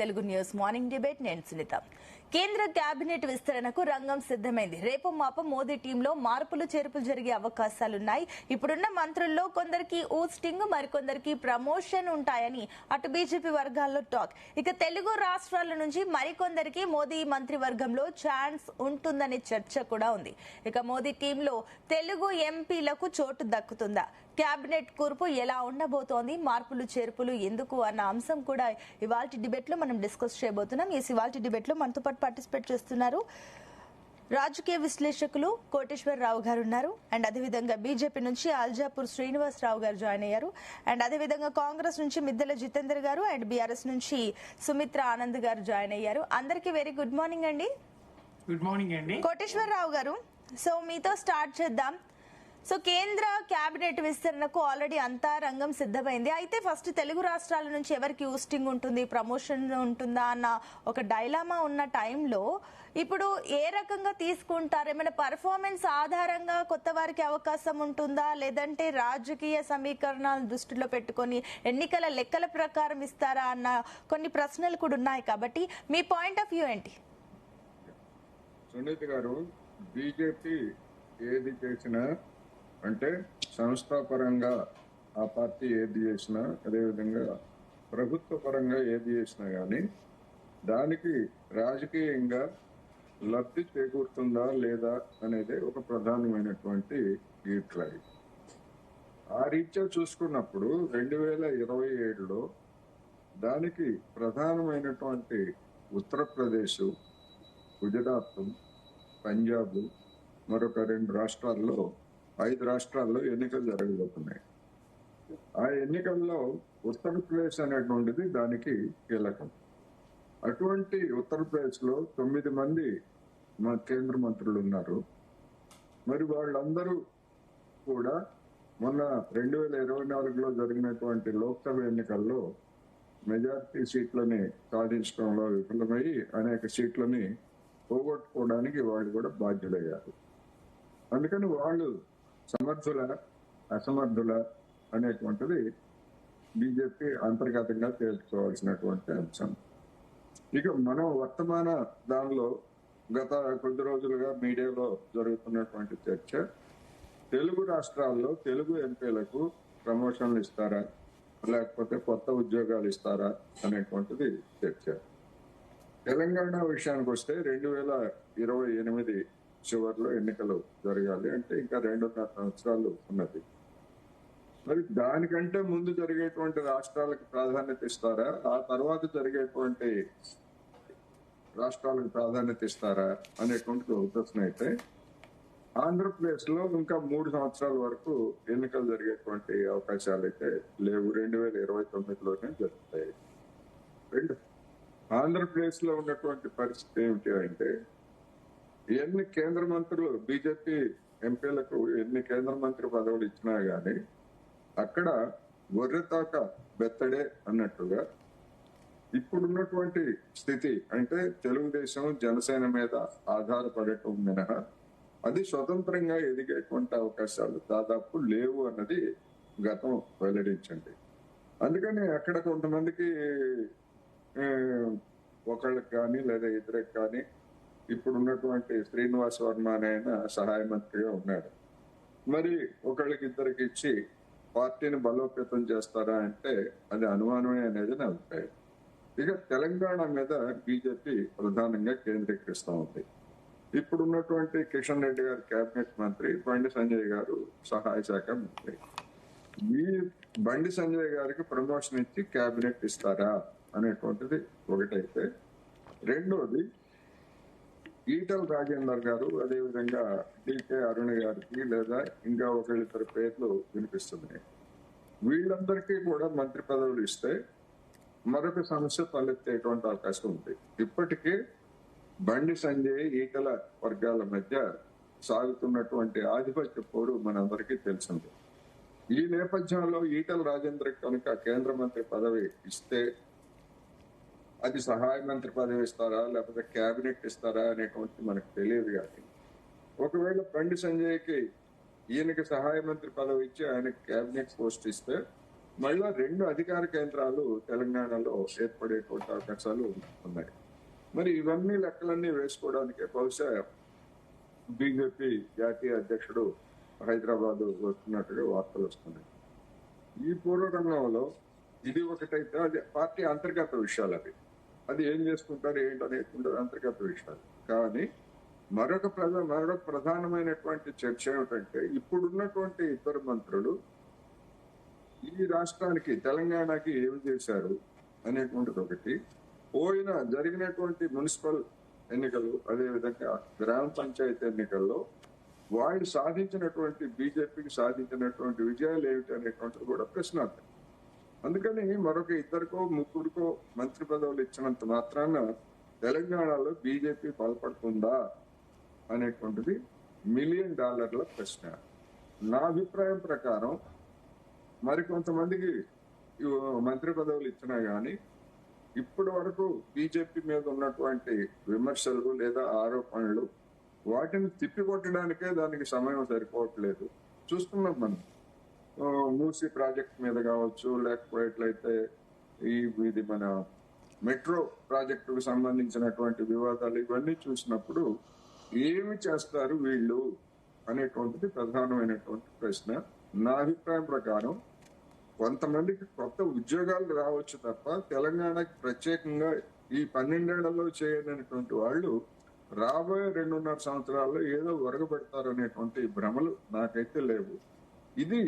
Telugu news morning debate నేను సునీత. కేంద్ర cabinet విస్తరణకు రంగం సిద్దమైంది. రేపు మాప మోదీ టీంలో మార్పులు చేర్పులు జరిగే అవకాశాలున్నాయి. ఇప్పుడున్న మంత్రుల్లో కొందరికి ఊస్టింగ్, మరికొందరికి ప్రమోషన్ ఉంటాయని అటు బీజేపీ వర్గాల్లో టాక్. ఇక తెలుగు రాష్ట్రాల నుంచి మరికొందరికి మోదీ మంత్రివర్గంలో ఛాన్స్ ఉంటుందనే చర్చ కూడా ఉంది. ఇక మోదీ టీంలో తెలుగు ఎంపీలకు చోటు దక్కుతుందా? కేబినెట్ కూర్పు ఎలా ఉండబోతోంది? మార్పులు చేర్పులు ఎందుకు అన్న అంశం కూడా ఇవాల్టి డిబేట్ లో మనం డిస్కస్ చేయబోతున్నాం. ఈ ఇవాల్టి డిబేట్ లో మనతో పాటు పార్టిసిపేట్ చేస్తున్నారు రాజకీయ విశ్లేషకులు కోటేశ్వరరావు గారు ఉన్నారు. అండ్ అదేవిధంగా బీజేపీ నుంచి అల్జాపూర్ శ్రీనివాసరావు గారు జాయిన్ అయ్యారు. అండ్ అదేవిధంగా కాంగ్రెస్ నుంచి మిద్దెల జితేందర్ గారు అండ్ బీఆర్ఎస్ నుంచి సుమిత్ర ఆనంద్ గారు జాయిన్ అయ్యారు. అందరికీ వెరీ గుడ్ మార్నింగ్ అండి. గుడ్ మార్నింగ్ అండి. కోటేశ్వరరావు గారు, సో మీతో స్టార్ట్ చేద్దాం. సో కేంద్ర కేబినెట్ విస్తరణకు ఆల్రెడీ అంతా రంగం సిద్ధమైంది. అయితే ఫస్ట్ తెలుగు రాష్ట్రాల నుంచి ఎవరికి ఊస్టింగ్ ఉంటుంది, ప్రమోషన్ ఉంటుందా అన్న ఒక డైలామా ఉన్న టైంలో ఇప్పుడు ఏ రకంగా తీసుకుంటారు? ఏమైనా పర్ఫార్మెన్స్ ఆధారంగా కొత్త వారికి అవకాశం ఉంటుందా, లేదంటే రాజకీయ సమీకరణాలను దృష్టిలో పెట్టుకొని ఎన్నికల లెక్కల ప్రకారం ఇస్తారా అన్న కొన్ని ప్రశ్నలు కూడా ఉన్నాయి. కాబట్టి మీ పాయింట్ ఆఫ్ వ్యూ ఏంటి? సునీత గారు, బీజేపీ ఏది చేసినా అంటే సంస్థాపరంగా ఆ పార్టీ ఏది చేసినా, అదేవిధంగా ప్రభుత్వ పరంగా ఏది చేసినా కానీ దానికి రాజకీయంగా లబ్ధి చేకూరుతుందా లేదా అనేది ఒక ప్రధానమైనటువంటి గీట్లాయి. ఆ రీత్యా చూసుకున్నప్పుడు 2027లో దానికి ప్రధానమైనటువంటి ఉత్తరప్రదేశ్, గుజరాత్, పంజాబ్, మరొక 2 రాష్ట్రాల్లో 5 రాష్ట్రాల్లో ఎన్నికలు జరగబోతున్నాయి. ఆ ఎన్నికల్లో ఉత్తరప్రదేశ్ అనేటువంటిది దానికి కీలకం. అటువంటి ఉత్తరప్రదేశ్ లో 9 మంది మా కేంద్ర మంత్రులు ఉన్నారు. మరి వాళ్ళందరూ కూడా మొన్న 2024లో జరిగినటువంటి లోక్సభ ఎన్నికల్లో మెజారిటీ సీట్లని సాధించడంలో విఫలమై అనేక సీట్లని పోగొట్టుకోవడానికి వాళ్ళు కూడా బాధ్యులయ్యారు. అందుకని వాళ్ళు సమర్థుల అసమర్థుల అనేటువంటిది బీజేపీ అంతర్గతంగా తేల్చుకోవాల్సినటువంటి అంశం. ఇక మనం వర్తమాన దానిలో గత కొద్ది రోజులుగా మీడియాలో జరుగుతున్నటువంటి చర్చ, తెలుగు రాష్ట్రాల్లో తెలుగు ఎంపీలకు ప్రమోషన్లు ఇస్తారా, లేకపోతే కొత్త ఉద్యోగాలు ఇస్తారా అనేటువంటిది చర్చ. తెలంగాణ విషయానికి వస్తే 2028 చివరిలో ఎన్నికలు జరగాలి, అంటే ఇంకా 2.5 సంవత్సరాలు ఉన్నది. మరి దానికంటే ముందు జరిగేటువంటి రాష్ట్రాలకు ప్రాధాన్యత ఇస్తారా, ఆ తర్వాత జరిగేటువంటి రాష్ట్రాలకు ప్రాధాన్యత ఇస్తారా అనేటువంటి ప్రశ్న అయితే, ఆంధ్రప్రదేశ్ లో ఇంకా 3 సంవత్సరాల వరకు ఎన్నికలు జరిగేటువంటి అవకాశాలు అయితే లేవు. 2029లోనే జరుగుతాయి. ఆంధ్రప్రదేశ్ లో ఉన్నటువంటి పరిస్థితి ఏమిటి అంటే, ఎన్ని కేంద్ర మంత్రులు బీజేపీ ఎంపీలకు ఎన్ని కేంద్ర మంత్రి పదవులు ఇచ్చినా గానీ అక్కడ గొర్రెతాక బెత్తడే అన్నట్టుగా ఇప్పుడున్నటువంటి స్థితి అంటే తెలుగుదేశం జనసేన మీద ఆధారపడటం మినహా అది స్వతంత్రంగా ఎదిగేటువంటి అవకాశాలు దాదాపు లేవు అన్నది గతం వెల్లడించింది. అందుకని అక్కడ కొంతమందికి ఒకళ్ళకి కానీ లేదా ఇద్దరికి కానీ ఇప్పుడు ఉన్నటువంటి శ్రీనివాస్ వర్మ అనే ఆయన సహాయ మంత్రిగా ఉన్నాడు. మరి ఒకళ్ళకి ఇద్దరికి ఇచ్చి పార్టీని బలోపేతం చేస్తారా అంటే అది అనుమానమే అనేది నా అభిప్రాయం. ఇక తెలంగాణ మీద బీజేపీ ప్రధానంగా కేంద్రీకరిస్తూ ఉంది. ఇప్పుడు ఉన్నటువంటి కిషన్ రెడ్డి గారు కేబినెట్ మంత్రి, బండి సంజయ్ గారు సహాయ శాఖ మంత్రి. ఈ బండి సంజయ్ గారికి ప్రమోషన్ ఇచ్చి కేబినెట్ ఇస్తారా అనేటువంటిది ఒకటైతే, రెండోది ఈటల రాజేందర్ గారు, అదేవిధంగా డికే అరుణ్ గారికి లేదా ఇంకా ఒకళ్ళిద్దరు పేర్లు వినిపిస్తున్నాయి. వీళ్ళందరికీ కూడా మంత్రి పదవులు ఇస్తే మరొక సమస్య తలెత్తేటువంటి అవకాశం ఉంది. ఇప్పటికే బండి సంజయ్ ఈటల వర్గాల మధ్య సాగుతున్నటువంటి ఆధిపత్య పోరు మనందరికీ తెలిసింది. ఈ నేపథ్యంలో ఈటల రాజేందర్ కనుక కేంద్ర మంత్రి పదవి ఇస్తే అది సహాయ మంత్రి పదవి ఇస్తారా లేకపోతే కేబినెట్ ఇస్తారా అనేటువంటి మనకు తెలియదు. కానీ ఒకవేళ బండి సంజయ్కి ఈయనకి సహాయ మంత్రి పదవి ఇచ్చి ఆయనకి కేబినెట్ పోస్ట్ ఇస్తే మళ్ళా 2 అధికార కేంద్రాలు తెలంగాణలో ఏర్పడేటువంటి అవకాశాలు ఉన్నాయి. మరి ఇవన్నీ లెక్కలన్నీ వేసుకోవడానికే బహుశా బీజేపీ జాతీయ అధ్యక్షుడు హైదరాబాద్ వస్తున్నట్టుగా వార్తలు వస్తున్నాయి. ఈ పూర్వరంగంలో ఇది ఒకటైతే అది పార్టీ అంతర్గత విషయాలు. అది ఏం చేసుకుంటారు ఏంటనేటువంటి అంతర్గత విషయాలు. కానీ మరొక ప్రధానమైనటువంటి చర్చ ఏమిటంటే ఇప్పుడున్నటువంటి ఇద్దరు మంత్రులు ఈ రాష్ట్రానికి తెలంగాణకి ఏమి చేశారు అనేటువంటిది ఒకటి. జరిగినటువంటి మున్సిపల్ ఎన్నికలు, అదేవిధంగా గ్రామ పంచాయతీ ఎన్నికల్లో వాళ్ళు సాధించినటువంటి బీజేపీకి సాధించినటువంటి విజయాలు ఏమిటి అనేటువంటిది కూడా ప్రశ్నార్థం. అందుకని మరొక ఇద్దరికో ముగ్గురికో మంత్రి పదవులు ఇచ్చినంత మాత్రాన తెలంగాణలో బీజేపీ బలపడుతుందా అనేటువంటిది $1 మిలియన్ ప్రశ్న. నా అభిప్రాయం ప్రకారం మరికొంతమందికి మంత్రి పదవులు ఇచ్చినా గానీ ఇప్పటి వరకు బీజేపీ మీద ఉన్నటువంటి విమర్శలు లేదా ఆరోపణలు వాటిని తిప్పికొట్టడానికే దానికి సమయం సరిపోవట్లేదు. చూస్తున్నాం మనం మూసీ ప్రాజెక్ట్ మీద కావచ్చు, లేకపోతే ఇది మన మెట్రో ప్రాజెక్టుకు సంబంధించినటువంటి వివాదాలు ఇవన్నీ చూసినప్పుడు ఏమి చేస్తారు వీళ్ళు అనేటువంటిది ప్రధానమైనటువంటి ప్రశ్న. నా అభిప్రాయం ప్రకారం కొంతమందికి కొత్త ఉద్యోగాలు రావచ్చు తప్ప తెలంగాణకి ప్రత్యేకంగా ఈ 12 ఏళ్లలో చేయనటువంటి వాళ్ళు రాబోయే 2.5 సంవత్సరాల్లో ఏదో ఒరగబెడతారు అనేటువంటి భ్రమలు నాకైతే లేవు. ఇది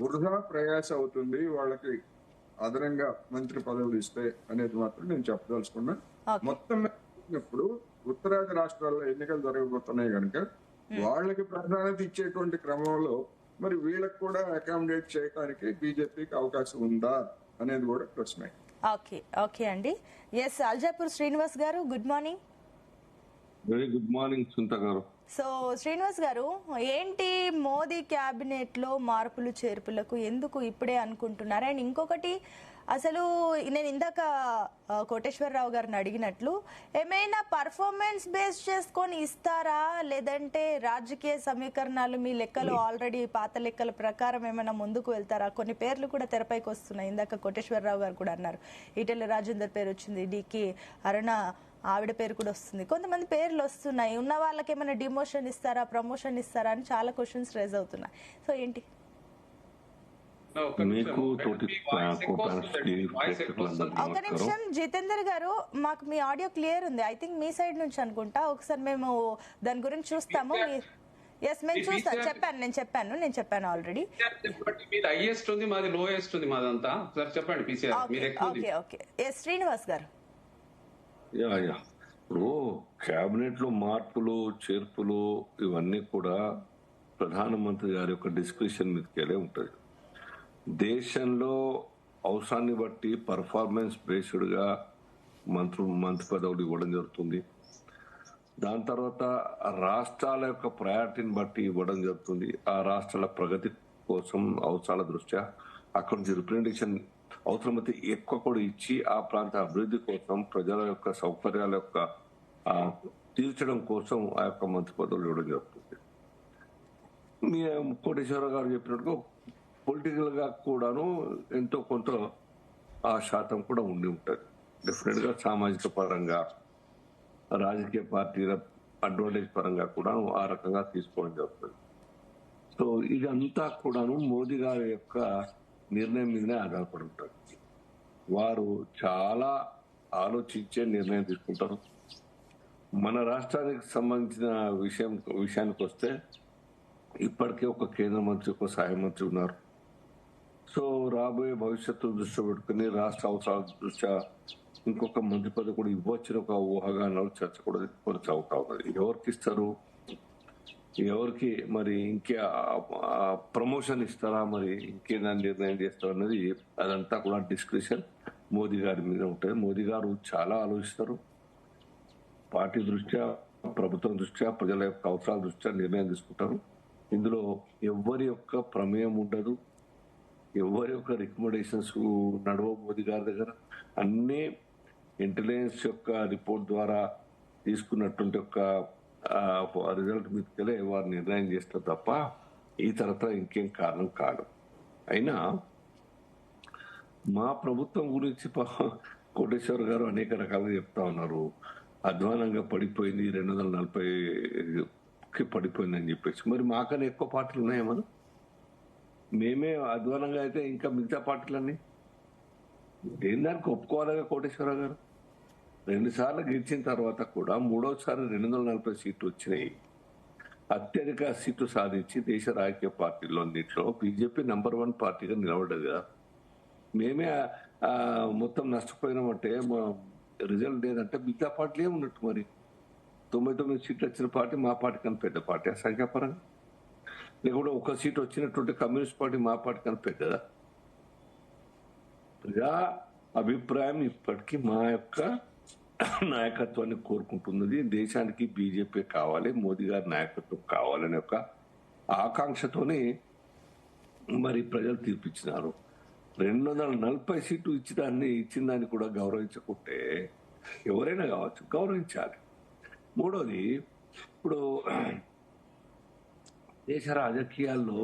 వృధా ప్రయాస అవుతుంది వాళ్ళకి అదనంగా మంత్రి పదవులు ఇస్తే అనేది మాత్రం నేను చెప్పదలుచుకున్నా. మొత్తం ఇప్పుడు ఉత్తరాది రాష్ట్రాల్లో ఎన్నికలు జరగబోతున్నాయి కనుక వాళ్ళకి ప్రాధాన్యత ఇచ్చేటువంటి క్రమంలో మరి వీళ్ళకి కూడా అకామిడేట్ చేయడానికి బీజేపీకి అవకాశం ఉందా అనేది కూడా ప్రశ్న. ఓకే అండి. Yes, Aljapur Srinivas garu, good morning. Very good morning Sunitha garu. So Srinivas గారు, ఏంటి మోదీ క్యాబినెట్ లో మార్పులు చేర్పులకు ఎందుకు ఇప్పుడే అనుకుంటున్నారు? అండ్ ఇంకొకటి, అసలు నేను ఇందాక కోటేశ్వరరావు గారిని అడిగినట్లు ఏమైనా పర్ఫార్మెన్స్ బేస్ చేసుకొని ఇస్తారా, లేదంటే రాజకీయ సమీకరణాలు మీ లెక్కలు ఆల్రెడీ పాత లెక్కల ప్రకారం ఏమైనా ముందుకు వెళ్తారా? కొన్ని పేర్లు కూడా తెరపైకి వస్తున్నాయి. ఇందాక కోటేశ్వరరావు గారు కూడా అన్నారు, ఈటెల రాజేందర్ పేరు వచ్చింది, డికి అరుణ ఆవిడ పేరు కూడా వస్తుంది, కొంతమంది పేర్లు వస్తున్నాయి. ఉన్న వాళ్ళకి ఏమైనా డిమోషన్ ఇస్తారా, ప్రమోషన్ ఇస్తారా అని చాలా క్వశ్చన్స్ రేజ్ అవుతున్నాయి. సో ఏంటి? ఒక నిమిషం జితేందర్ గారు, మాకు మీ ఆడియో క్లియర్ ఉంది. ఐ థింక్ మీ సైడ్ నుంచి అనుకుంటా. ఒకసారి మేము దాని గురించి చూస్తాము. ఎస్, మేము చూస్తాం. నేను చెప్పాను ఆల్రెడీ. హైయెస్ట్ ఉంది, మాది లోయెస్ట్ ఉంది, మాదంతా. చెప్పండి పీసీఆర్. ఓకే. ఎస్ శ్రీనివాస్ గారు. ఇప్పుడు కేబినెట్ లో మార్పులు చేర్పులు ఇవన్నీ కూడా ప్రధానమంత్రి గారి యొక్క డిస్క్రిప్షన్ మీదకెళ్ళే ఉంటది. దేశంలో అవసరాన్ని బట్టి పర్ఫార్మెన్స్ బేస్డ్ గా మంత్రి పదవులు ఇవ్వడం జరుగుతుంది. దాని తర్వాత రాష్ట్రాల యొక్క ప్రయారిటీని బట్టి ఇవ్వడం జరుగుతుంది. ఆ రాష్ట్రాల ప్రగతి కోసం అవసరాల దృష్ట్యా అక్కడి నుంచి రిప్రజెంటేషన్ అవసరమైతే ఎక్కువ కూడా ఇచ్చి ఆ ప్రాంత అభివృద్ధి కోసం, ప్రజల యొక్క సౌకర్యాల యొక్క తీర్చడం కోసం ఆ యొక్క మంత్రి పదవులు ఇవ్వడం జరుగుతుంది. మీ కోటేశ్వరరావు గారు చెప్పినట్టుగా పొలిటికల్ గా కూడాను ఎంతో కొంత ఆ శాతం కూడా ఉండి ఉంటుంది. డెఫినెట్ గా సామాజిక పరంగా, రాజకీయ పార్టీల అడ్వాంటేజ్ పరంగా కూడా ఆ రకంగా తీసుకోవడం జరుగుతుంది. సో ఇదంతా కూడాను మోదీ గారి యొక్క నిర్ణయం మీదనే ఆధారపడి ఉంటుంది. వారు చాలా ఆలోచించే నిర్ణయం తీసుకుంటారు. మన రాష్ట్రానికి సంబంధించిన విషయానికి వస్తే ఇప్పటికే ఒక కేంద్ర మంత్రి, ఒక సహాయ మంత్రి ఉన్నారు. సో రాబోయే భవిష్యత్తు దృష్టి పెట్టుకుని రాష్ట్ర అవసరాల దృష్ట్యా ఇంకొక మంత్రి పదవి కూడా ఇవ్వచ్చిన ఒక ఊహాగానాలు చర్చ కూడా కొనసాగుతా ఉన్నది. ఎవరికి ఇస్తారు, ఎవరికి మరి ఇంకే ప్రమోషన్ ఇస్తారా, మరి ఇంకేదాన్ని నిర్ణయం చేస్తారు అన్నది అదంతా కూడా డిస్కషన్ మోదీ గారి మీద ఉంటుంది. మోదీ గారు చాలా ఆలోచిస్తారు. పార్టీ దృష్ట్యా, ప్రభుత్వం దృష్ట్యా, ప్రజల యొక్క అవసరాల దృష్ట్యా నిర్ణయం తీసుకుంటారు. ఇందులో ఎవరి యొక్క ప్రమేయం ఉండదు, ఎవరి యొక్క రికమెండేషన్స్ నడవ. మోదీ గారి దగ్గర అన్ని ఇంటెలిజెన్స్ యొక్క రిపోర్ట్ ద్వారా తీసుకున్నటువంటి ఒక రిజల్ట్ మీదకెళ్ళి వారు నిర్ణయం చేస్తారు తప్ప ఈ తర్వాత ఇంకేం కారణం కాదు. అయినా మా ప్రభుత్వం గురించి కోటేశ్వర్ గారు అనేక రకాలుగా చెప్తా ఉన్నారు. అధ్వానంగా పడిపోయింది, 240కి పడిపోయిందని చెప్పేసి. మరి మాకన్నా ఎక్కువ పార్టీలు ఉన్నాయా? మనం మేమే అధ్వానంగా అయితే ఇంకా మిగతా పార్టీలన్నీ దేని దానికి ఒప్పుకోవాలిగా కోటేశ్వర గారు. 2 సార్లు గెలిచిన తర్వాత కూడా 3వసారి 240 సీట్లు వచ్చినాయి. అత్యధిక సీట్లు సాధించి దేశ రాజకీయ పార్టీలన్నింటిలో బీజేపీ నంబర్ 1 పార్టీగా నిలబడ్డది కదా. మేమే మొత్తం నష్టపోయినామంటే రిజల్ట్ లేదంటే మిగతా పార్టీలు ఏమున్నట్టు? మరి 99 సీట్లు వచ్చిన పార్టీ మా పార్టీ కన్నా పెద్ద పార్టీ ఆ సంఖ్యాపరంగా, లేకపోతే 1 సీట్ వచ్చినటువంటి కమ్యూనిస్ట్ పార్టీ మా పార్టీ కన్నా పెద్దదా? ప్రజా అభిప్రాయం ఇప్పటికీ మా యొక్క నాయకత్వాన్ని కోరుకుంటున్నది. దేశానికి బీజేపీ కావాలి, మోదీ గారి నాయకత్వం కావాలనే ఒక ఆకాంక్షతోనే మరి ప్రజలు తీర్పిచ్చినారు. 240 సీట్లు ఇచ్చిన దాన్ని కూడా గౌరవించకుంటే ఎవరైనా కావచ్చు, గౌరవించాలి. మూడోది, ఇప్పుడు దేశ రాజకీయాల్లో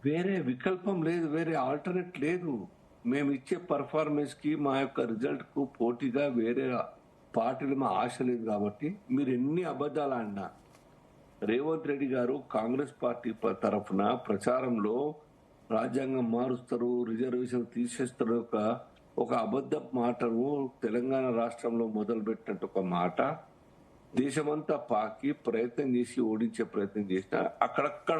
వేరే వికల్పం లేదు, వేరే ఆల్టర్నేట్ లేదు. మేము ఇచ్చే పర్ఫార్మెన్స్ కి, మా యొక్క రిజల్ట్ కు పోటీగా వేరే పార్టీలు మా ఆశ లేదు. కాబట్టి మీరు ఎన్ని అబద్ధాలు ఆడినా, రేవంత్ రెడ్డి గారు కాంగ్రెస్ పార్టీ తరఫున ప్రచారంలో రాజ్యాంగం మారుస్తారు, రిజర్వేషన్ తీసేస్తారు, ఒక అబద్ధ మాటను తెలంగాణ రాష్ట్రంలో మొదలుపెట్టినట్టు ఒక మాట దేశమంతా పాకి ప్రయత్నం చేసి ఓడించే ప్రయత్నం చేసిన అక్కడక్కడ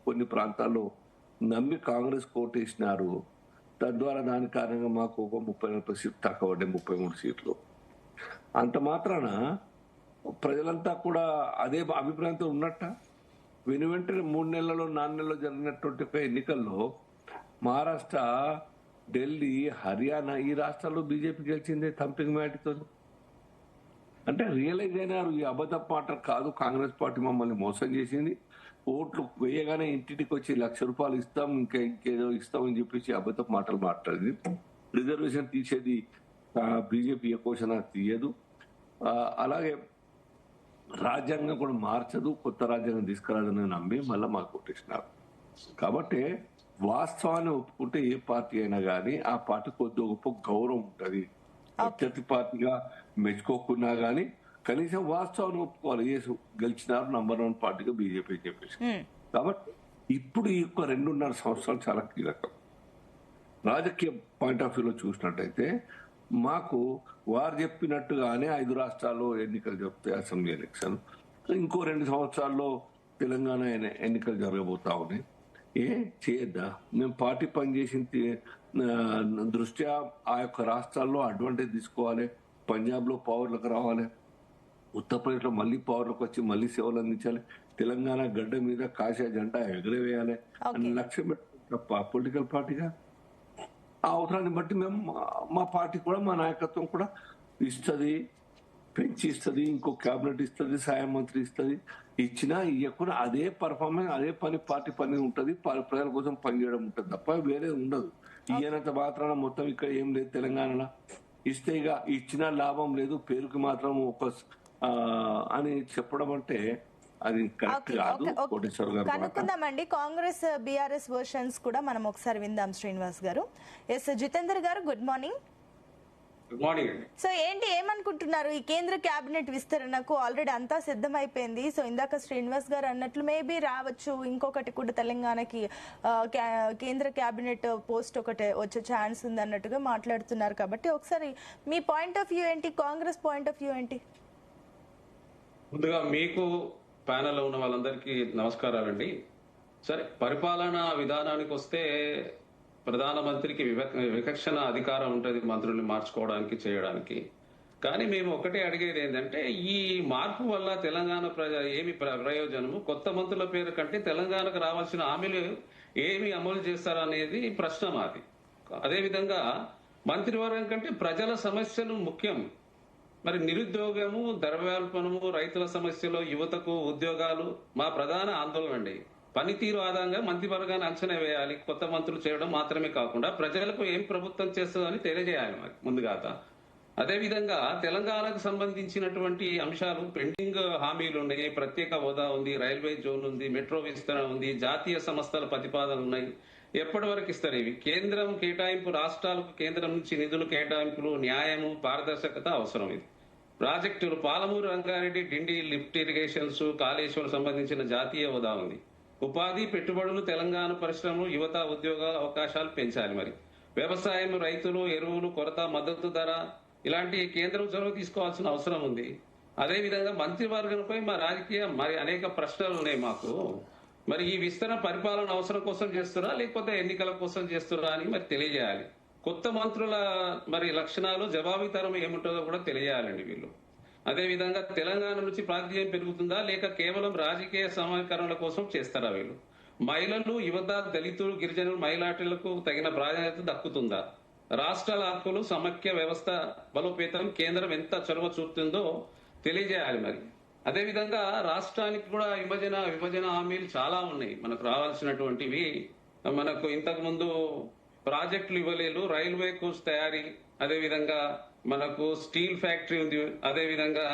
కొన్ని ప్రాంతాల్లో నమ్మి కాంగ్రెస్ కోటేసినారు. తద్వారా దాని కారణంగా మాకు ఒక 30-40 సీట్లు తక్కువ పడ్డాయి, 33 సీట్లు. అంత మాత్రాన ప్రజలంతా కూడా అదే అభిప్రాయంతో ఉన్నట్ట. వెంటనే 3 నెలల్లో 4 నెలల్లో జరిగినటువంటి ఒక ఎన్నికల్లో మహారాష్ట్ర, ఢిల్లీ, హర్యానా ఈ రాష్ట్రాల్లో బీజేపీ గెలిచిందే థంపింగ్ మ్యాటితో. అంటే రియలైజ్ అయినారు ఈ అబద్ధ మాట కాదు, కాంగ్రెస్ పార్టీ మమ్మల్ని మోసం చేసింది. ఓట్లు వేయగానే ఇంటికి వచ్చి ₹1,00,000 ఇస్తాం, ఇంకేదో ఇస్తామని చెప్పేసి అబద్ధ మాటలు మాట్లాడింది. రిజర్వేషన్ తీసేది బీజేపీ క్వశ్చన్ తీయదు. అలాగే రాజ్యాంగం కూడా మార్చదు, కొత్త రాజ్యాంగం తీసుకురాదని నమ్మి మళ్ళీ మాకు కొట్టేసినారు. కాబట్టి వాస్తవాన్ని ఒప్పుకుంటే ఏ పార్టీ అయినా కానీ ఆ పార్టీ కొద్ది గొప్ప గౌరవం ఉంటుంది. ప్రత్యర్థి పార్టీగా మెచ్చుకోకున్నా గానీ కనీసం వాస్తవాన్ని ఒప్పుకోవాలి. గెలిచినారు నంబర్ 1 పార్టీగా బీజేపీ చెప్పేసి. కాబట్టి ఇప్పుడు ఈ 2.5 సంవత్సరాలు చాలా కీలకం. రాజకీయ పాయింట్ ఆఫ్ వ్యూలో చూసినట్టయితే మాకు వారు చెప్పినట్టుగానే 5 రాష్ట్రాల్లో ఎన్నికలు చెప్తే అసెంబ్లీ ఎలక్షన్, ఇంకో 2 సంవత్సరాల్లో తెలంగాణ ఎన్నికలు జరగబోతా ఉన్నాయి. చేయొద్దా? మేము పార్టీ పనిచేసిన దృష్ట్యా ఆ యొక్క రాష్ట్రాల్లో అడ్వాంటేజ్ తీసుకోవాలి. పంజాబ్ లో పవర్లకు రావాలి, ఉత్తరప్రదేశ్ లో మళ్ళీ పవర్లకు వచ్చి మళ్ళీ సేవలు అందించాలి, తెలంగాణ గడ్డ మీద కాషాయ జెండా ఎగరవేయాలి అని లక్ష్యం తప్ప పొలిటికల్ పార్టీగా ఆ అవసరాన్ని బట్టి మేము మా పార్టీ కూడా, మా నాయకత్వం కూడా ఇస్తుంది, పెంచి ఇస్తుంది, ఇంకో క్యాబినెట్ ఇస్తుంది, సాయం మంత్రి ఇస్తుంది. ఇచ్చినా ఇవ్వకుండా అదే పర్ఫార్మెన్స్, అదే పార్టీ పని ఉంటుంది, ప్రజల కోసం పనిచేయడం ఉంటుంది తప్ప వేరే ఉండదు. ఈయనంత మాత్రాన మొత్తం ఇక్కడ ఏం లేదు తెలంగాణలో. ఇస్తే ఇక ఇచ్చినా లాభం లేదు, పేరుకి మాత్రం అని చెప్పడం అంటే అది కరెక్ట్ కాదు. కోటేశ్వర్ గారు కనుక్కుందామండి కాంగ్రెస్ బీఆర్ఎస్ వర్షన్స్ కూడా మనం ఒకసారి విందాం. శ్రీనివాస్ గారు. ఎస్ జితేందర్ గారు, good morning. Good morning. So ఏమనుకుంటున్నారు? ఈ కేంద్ర కేబినెట్ విస్తరణకు ఆల్రెడీ అంతా సిద్ధమైపోయింది. సో ఇందాక శ్రీనివాస్ గారు అన్నట్లు మేబీ రావచ్చు, ఇంకొకటి కూడా తెలంగాణకి కేంద్ర కేబినెట్ పోస్ట్ ఒకటి వచ్చే ఛాన్స్ ఉంది అన్నట్టుగా మాట్లాడుతున్నారు. కాబట్టి ఒకసారి మీ పాయింట్ ఆఫ్ వ్యూ ఏంటి, కాంగ్రెస్ పాయింట్ ఆఫ్ వ్యూ ఏంటి? ముందుగా మీకు ప్యానెల్లో ఉన్న వాళ్ళందరికీ నమస్కారాలండి. సరే, పరిపాలనా విధానానికి వస్తే ప్రధానమంత్రికి విచక్షణ అధికారం ఉంటుంది మంత్రుల్ని మార్చుకోవడానికి, చేయడానికి. కానీ మేము ఒకటే అడిగేది ఏంటంటే, ఈ మార్పు వల్ల తెలంగాణ ఏమి ప్రయోజనము, కొత్త మంత్రుల పేరు కంటే తెలంగాణకు రావాల్సిన హామీలు ఏమి అమలు చేస్తారు అనేది ప్రశ్న మాది. అదేవిధంగా మంత్రివర్గం కంటే ప్రజల సమస్యలు ముఖ్యం. మరి నిరుద్యోగము, ద్రవ్యోల్బణము, రైతుల సమస్యలు, యువతకు ఉద్యోగాలు మా ప్రధాన ఆందోళన అండి. పనితీరు ఆధారంగా మంత్రివర్గాన్ని అంచనా వేయాలి. కొత్త మంత్రులు చేయడం మాత్రమే కాకుండా ప్రజలకు ఏం ప్రభుత్వం చేస్తుందని తెలియజేయాలి ముందుగా. అదేవిధంగా తెలంగాణకు సంబంధించినటువంటి అంశాలు పెండింగ్ హామీలు ఉన్నాయి. ప్రత్యేక హోదా ఉంది, రైల్వే జోన్ ఉంది, మెట్రో విస్తరణ ఉంది, జాతీయ సంస్థల ప్రతిపాదనలు ఉన్నాయి. ఎప్పటి వరకు ఇస్తారు ఇవి? కేంద్రం కేటాయింపు, రాష్ట్రాలకు కేంద్రం నుంచి నిధులు కేటాయింపులు, న్యాయము, పారదర్శకత అవసరం. ఇది ప్రాజెక్టులు పాలమూరు రంగారెడ్డి డిండి లిఫ్ట్ ఇరిగేషన్స్, కాళేశ్వరం సంబంధించిన జాతీయ హోదా ఉంది. ఉపాధి, పెట్టుబడులు, తెలంగాణ పరిశ్రమలు, యువత ఉద్యోగ అవకాశాలు పెంచాలి. మరి వ్యవసాయం, రైతులు, ఎరువులు కొరత, మద్దతు ధర ఇలాంటి కేంద్రం చొరవ తీసుకోవాల్సిన అవసరం ఉంది. అదేవిధంగా మంత్రివర్గంపై మరి అనేక ప్రశ్నలు ఉన్నాయి మాకు. మరి ఈ విస్తరణ పరిపాలన అవసరం కోసం చేస్తురా లేకపోతే ఎన్నికల కోసం చేస్తురా అని మరి తెలియజేయాలి. కొత్త మంత్రుల మరి లక్షణాలు, జవాబుతనం ఏముంటుందో కూడా తెలియజేయాలండి వీళ్ళు. అదేవిధంగా తెలంగాణ నుంచి ప్రాతినిధ్యం పెరుగుతుందా లేక కేవలం రాజకీయ సమీకరణల కోసం చేస్తారా వీళ్ళు? మహిళలు, యువత, దళితులు, గిరిజనులు, మైనార్టీలకు తగిన ప్రాధాన్యత దక్కుతుందా? రాష్ట్రాల హక్కులు, సమైక్య వ్యవస్థ బలోపేతం కేంద్రం ఎంత చొరవ చూపుతుందో తెలియజేయాలి. మరి అదేవిధంగా రాష్ట్రానికి కూడా విభజన హామీలు చాలా ఉన్నాయి మనకు రావాల్సినటువంటివి. మనకు ఇంతకు ముందు ప్రాజెక్టులు ఇవ్వలేదు, రైల్వే కోచ్ తయారీ, అదేవిధంగా మనకు స్టీల్ ఫ్యాక్టరీ ఉంది, అదేవిధంగా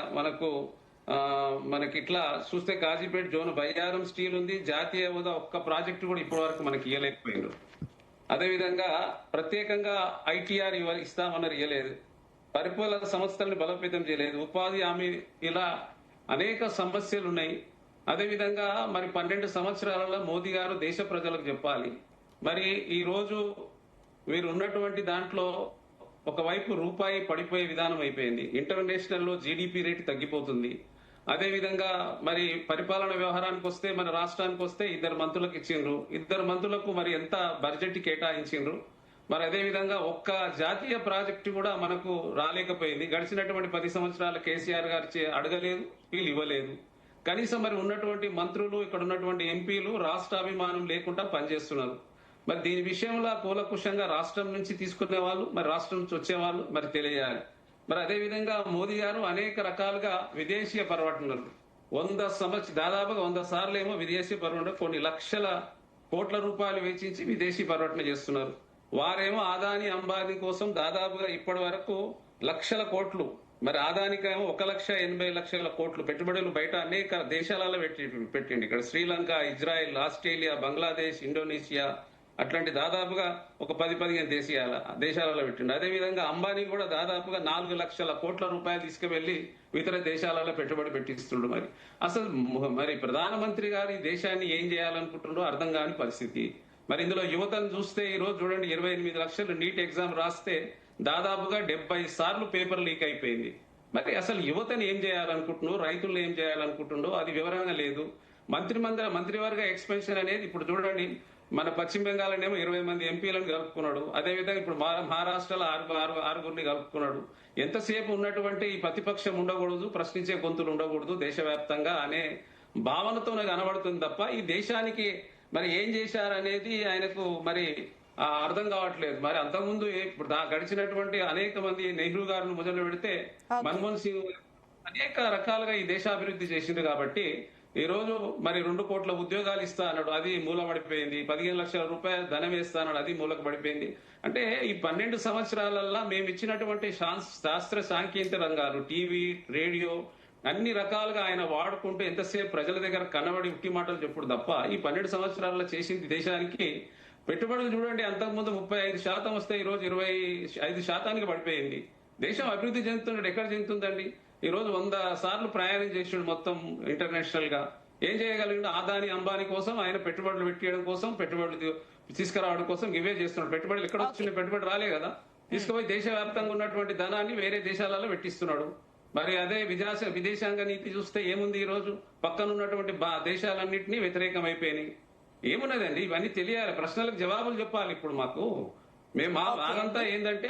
మనకి ఇట్లా చూస్తే కాజీపేట జోన్ బయ్యారం స్టీల్ ఉంది, జాతీయ హోదా ఒక్క ప్రాజెక్టు కూడా ఇప్పటి వరకు మనకి ఇవ్వలేకపోయింది. అదేవిధంగా ప్రత్యేకంగా ఐటీఆర్ ఇస్తామన్నారు, ఇవ్వలేదు. పరిపాలన సంస్థలను బలోపేతం చేయలేదు, ఉపాధి హామీ, ఇలా అనేక సమస్యలు ఉన్నాయి. అదేవిధంగా మరి 12 సంవత్సరాలలో మోదీ గారు దేశ ప్రజలకు చెప్పాలి. మరి ఈ రోజు వీరు ఉన్నటువంటి దాంట్లో ఒకవైపు రూపాయి పడిపోయే విధానం అయిపోయింది, ఇంటర్నేషనల్ లో జీడిపి రేటు తగ్గిపోతుంది. అదేవిధంగా మరి పరిపాలన వ్యవహారానికి వస్తే మన రాష్ట్రానికి వస్తే 2 మంత్రులకు ఇచ్చిండ్రు, 2 మంత్రులకు మరి ఎంత బడ్జెట్ కేటాయించిండ్రు. మరి అదేవిధంగా ఒక్క జాతీయ ప్రాజెక్టు కూడా మనకు రాలేకపోయింది. గడిచినటువంటి 10 సంవత్సరాల కేసీఆర్ గారు అడగలేదు, వీళ్ళు ఇవ్వలేదు. కనీసం మరి ఉన్నటువంటి మంత్రులు, ఇక్కడ ఉన్నటువంటి ఎంపీలు రాష్ట్రాభిమానం లేకుండా పనిచేస్తున్నారు. మరి దీని విషయంలో కూలకుషంగా రాష్ట్రం నుంచి తీసుకునే వాళ్ళు, మరి రాష్ట్రం నుంచి వచ్చేవాళ్ళు మరి తెలియాలి. మరి అదేవిధంగా మోదీ గారు అనేక రకాలుగా విదేశీయ పర్యటనలు, దాదాపుగా 100 సార్లు ఏమో విదేశీ పర్యటన, కొన్ని లక్షల కోట్ల రూపాయలు వెచ్చించి విదేశీ పర్యటన చేస్తున్నారు. వారేమో ఆదాని అంబానీ కోసం దాదాపుగా ఇప్పటి వరకు లక్షల కోట్లు, మరి ఆదానికేమో 1,80,00,000 కోట్లు పెట్టుబడులు బయట అనేక దేశాలలో పెట్టిండి. ఇక్కడ Sri Lanka, Israel, Australia, Bangladesh, Indonesia అట్లాంటి దాదాపుగా ఒక 10-15 దేశాలలో పెట్టిండు. అదేవిధంగా అంబానీ కూడా దాదాపుగా 4 లక్షల కోట్ల రూపాయలు తీసుకువెళ్లి ఇతర దేశాలలో పెట్టుబడి పెట్టిస్తుండ్రు. మరి అసలు మరి ప్రధానమంత్రి గారు ఈ దేశాన్ని ఏం చేయాలనుకుంటుండో అర్థం కాని పరిస్థితి. మరి ఇందులో యువతను చూస్తే ఈ రోజు చూడండి, 28 లక్షలు నీట్ ఎగ్జామ్ రాస్తే దాదాపుగా 70 సార్లు పేపర్ లీక్ అయిపోయింది. మరి అసలు యువతని ఏం చేయాలనుకుంటున్నావు, రైతులను ఏం చేయాలనుకుంటుండో అది వివరంగా లేదు. మంత్రివర్గ ఎక్స్పెన్షన్ అనేది ఇప్పుడు చూడండి, మన పశ్చిమ బెంగాల్లోనేమో 20 మంది ఎంపీలను కలుపుకున్నాడు. అదేవిధంగా ఇప్పుడు మహారాష్ట్రలో 6 కలుపుకున్నాడు. ఎంతసేపు ఉన్నటువంటి ఈ ప్రతిపక్షం ఉండకూడదు, ప్రశ్నించే గొంతులు ఉండకూడదు దేశవ్యాప్తంగా అనే భావనతోనే కనబడుతుంది తప్ప ఈ దేశానికి మరి ఏం చేశారనేది ఆయనకు మరి అర్థం కావట్లేదు. మరి అంతకుముందు ఇప్పుడు గడిచినటువంటి అనేక మంది నెహ్రూ గారిని మొదలు పెడితే మన్మోహన్ సింగ్ అనేక రకాలుగా ఈ దేశాభివృద్ధి చేసింది. కాబట్టి ఈ రోజు మరి 2 కోట్ల ఉద్యోగాలు ఇస్తా అన్నాడు, అది మూలపడిపోయింది. 15 లక్షల రూపాయలు ధనం వేస్తా అన్నాడు, అది మూలకు పడిపోయింది. అంటే ఈ 12 సంవత్సరాలలో మేము ఇచ్చినటువంటి శాస్త్ర సాంకేతిక రంగాలు, టీవీ, రేడియో అన్ని రకాలుగా ఆయన వాడుకుంటూ ఎంతసేపు ప్రజల దగ్గర కనబడి ఉట్టి మాటలు చెప్పుడు తప్ప ఈ 12 సంవత్సరాల్లో చేసింది దేశానికి పెట్టుబడులు చూడండి, అంతకుముందు 35% వస్తే ఈ రోజు 25% పడిపోయింది. దేశం అభివృద్ధి చెందుతున్నాడు, ఎక్కడ చెందుతుందండి? ఈ రోజు 100 సార్లు ప్రయాణం చేసిండు మొత్తం ఇంటర్నేషనల్ గా. ఏం చేయగలిగిండు? ఆదాని అంబానీ కోసం ఆయన పెట్టుబడులు పెట్టేయడం కోసం, పెట్టుబడులు తీసుకురావడం కోసం ఇవే చేస్తున్నాడు. పెట్టుబడులు ఎక్కడ వచ్చిన పెట్టుబడి రాలే కదా, తీసుకుపోయి దేశవ్యాప్తంగా ఉన్నటువంటి ధనాన్ని వేరే దేశాలలో పెట్టిస్తున్నాడు. మరి అదే విదేశాంగ నీతి చూస్తే ఏముంది? ఈ రోజు పక్కన ఉన్నటువంటి దేశాలన్నింటినీ వ్యతిరేకం అయిపోయినాయి. ఏమున్నదండి? ఇవన్నీ తెలియాలి, ప్రశ్నలకు జవాబులు చెప్పాలి. ఇప్పుడు మేము మాదంతా ఏంటంటే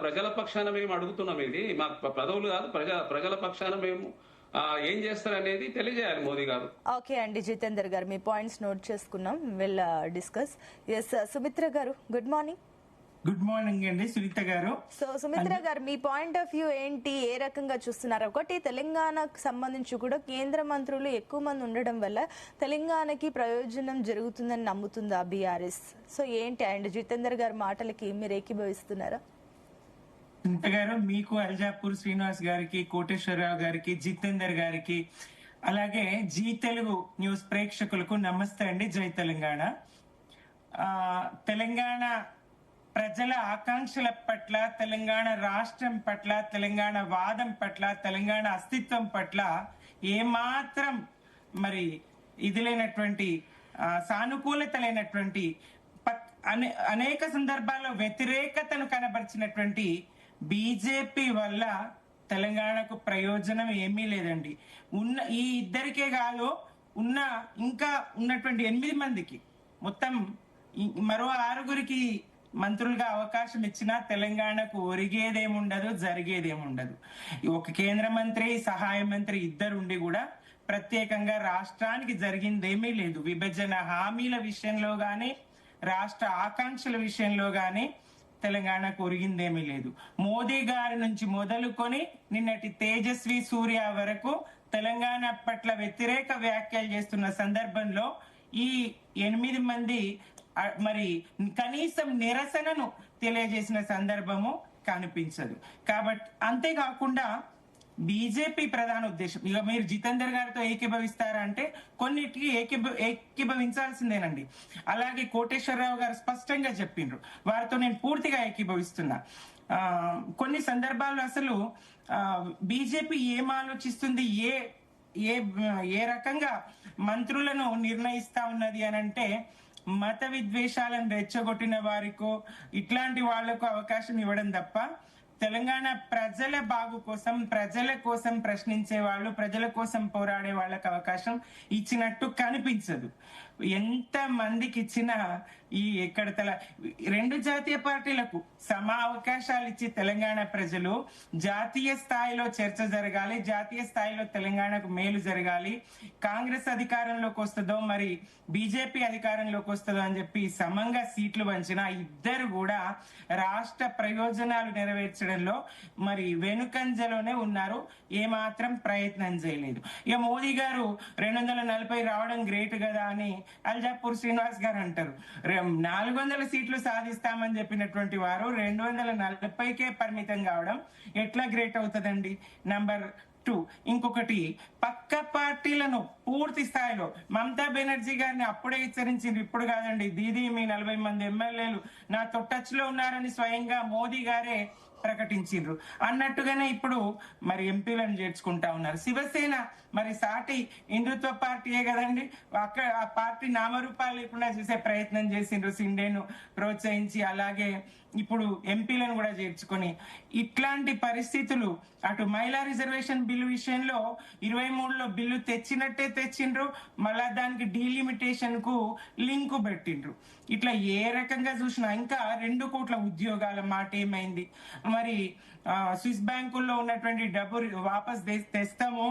ప్రజల పక్షాన మేము అడుగుతున్నాం. ఇది మా పదవులు కాదు, ప్రజల పక్షాన మేము ఏం చేస్తారనేది తెలియజేయాలి మోదీ గారు. ఓకే అండి, జితేందర్ గారు మీ పాయింట్స్ నోట్ చేసుకున్నాం, విల్ డిస్కస్. ఎస్ సుమిత్ర గారు, గుడ్ మార్నింగ్. గుడ్ మార్నింగ్ అండి సునీత గారు. సో సుమిత్ర గారు, మీ పాయింట్ ఆఫ్ వ్యూ ఏంటి, ఏ రకంగా చూస్తున్నారు? ఒకటి, తెలంగాణకు సంబంధించి కూడా కేంద్ర మంత్రులు ఎక్కువ మంది ఉండడం వల్ల తెలంగాణకి ప్రయోజనం జరుగుతుందని నమ్ముతుందా బీఆర్ఎస్? సో ఏంటి, అండ్ జితేందర్ గారి మాటలకి మీరు ఏకీభవిస్తున్నారా? సునీత గారు, మీకు అల్జాపూర్ శ్రీనివాస్ గారికి, కోటేశ్వరరావు గారికి, జితేందర్ గారికి, అలాగే జీ తెలుగు న్యూస్ ప్రేక్షకులకు నమస్తే అండి. జై తెలంగాణ. తెలంగాణ ప్రజల ఆకాంక్షల పట్ల, తెలంగాణ రాష్ట్రం పట్ల, తెలంగాణ వాదం పట్ల, తెలంగాణ అస్తిత్వం పట్ల ఏమాత్రం మరి ఇది లేనటువంటి సానుకూలత లేనటువంటి అనేక సందర్భాల్లో వ్యతిరేకతను కనబరిచినటువంటి బీజేపీ వల్ల తెలంగాణకు ప్రయోజనం ఏమీ లేదండి. ఈ ఇద్దరికే కాదు, ఇంకా ఉన్నటువంటి 8 మందికి, మొత్తం మరో 6గురికి మంత్రులుగా అవకాశం ఇచ్చినా తెలంగాణకు ఒరిగేదేముండదు, జరిగేదేముండదు. ఒక కేంద్ర మంత్రి, సహాయ మంత్రి ఇద్దరుండి కూడా ప్రత్యేకంగా రాష్ట్రానికి జరిగిందేమీ లేదు. విభజన హామీల విషయంలో గాని, రాష్ట్ర ఆకాంక్షల విషయంలో గాని తెలంగాణకు ఒరిగిందేమీ లేదు. మోదీ గారి నుంచి మొదలుకొని నిన్నటి తేజస్వి సూర్య వరకు తెలంగాణ పట్ల వ్యతిరేక వ్యాఖ్యలు చేస్తున్న సందర్భంలో ఈ 8 మంది మరి కనీసం నిరసనను తెలియజేసిన సందర్భము కనిపించదు. కాబట్టి అంతేకాకుండా బీజేపీ ప్రధాన ఉద్దేశం, ఇక మీరు జితేందర్ గారితో ఏకీభవిస్తారా అంటే కొన్నిటికి ఏకీభవించాల్సిందేనండి. అలాగే కోటేశ్వరరావు గారు స్పష్టంగా చెప్పిండ్రు, వారితో నేను పూర్తిగా ఏకీభవిస్తున్నా. కొన్ని సందర్భాల్లో అసలు బీజేపీ ఏం ఆలోచిస్తుంది, ఏ రకంగా మంత్రులను నిర్ణయిస్తా ఉన్నది అని అంటే, మత విద్వేషాలను రెచ్చగొట్టిన వారికో ఇట్లాంటి వాళ్లకు అవకాశం ఇవ్వడం తప్ప తెలంగాణ ప్రజల బాగు కోసం, ప్రజల కోసం ప్రశ్నించే వాళ్ళు, ప్రజల కోసం పోరాడే వాళ్ళకు అవకాశం ఇచ్చినట్టు కనిపించదు. ఎంత మందికి ఇచ్చినా ఇక్కడ 2 జాతీయ పార్టీలకు సమ అవకాశాలు ఇచ్చి తెలంగాణ ప్రజలు జాతీయ స్థాయిలో చర్చ జరగాలి, జాతీయ స్థాయిలో తెలంగాణకు మేలు జరగాలి. కాంగ్రెస్ అధికారంలోకి వస్తుందో మరి బీజేపీ అధికారంలోకి వస్తుందో అని చెప్పి సమంగా సీట్లు పంచిన ఇద్దరు కూడా రాష్ట్ర ప్రయోజనాలు నెరవేర్చడంలో మరి వెనుకంజలోనే ఉన్నారు, ఏమాత్రం ప్రయత్నం చేయలేదు. ఇక మోదీ గారు 240 రావడం గ్రేట్ కదా అని అల్జాపూర్ శ్రీనివాస్ గారు అంటారు. 400 సీట్లు సాధిస్తామని చెప్పినటువంటి వారు 240కే పరిమితం కావడం ఎట్లా గ్రేట్ అవుతుందండి? నంబర్ 2, ఇంకొకటి పక్క పార్టీలను పూర్తి స్థాయిలో మమతా బెనర్జీ గారిని అప్పుడే హెచ్చరించింది, ఇప్పుడు కాదండి. దీదీ మీ 40 మంది ఎమ్మెల్యేలు నాతో టచ్ లో ఉన్నారని స్వయంగా మోదీ గారే ప్రకటించారు. అన్నట్టుగానే ఇప్పుడు మరి ఎంపీలను చేర్చుకుంటా ఉన్నారు. శివసేన మరి సాటి హిందుత్వ పార్టీయే కదండి, అక్కడ ఆ పార్టీ నామరూపాలు లేకుండా చేసే ప్రయత్నం చేసిండ్రు, సిండేను ప్రోత్సహించి. అలాగే ఇప్పుడు ఎంపీలను కూడా చేర్చుకొని ఇట్లాంటి పరిస్థితులు, అటు మహిళా రిజర్వేషన్ బిల్లు విషయంలో 23లో బిల్లు తెచ్చినట్టే తెచ్చిండ్రు, మళ్ళా దానికి డీలిమిటేషన్ కు లింకు పెట్టిండ్రు. ఇట్లా ఏ రకంగా చూసినా ఇంకా 2 కోట్ల ఉద్యోగాల మాట ఏమైంది? మరి స్విస్ బ్యాంకుల్లో ఉన్నటువంటి డబ్బు వాపస్ తెస్తాము,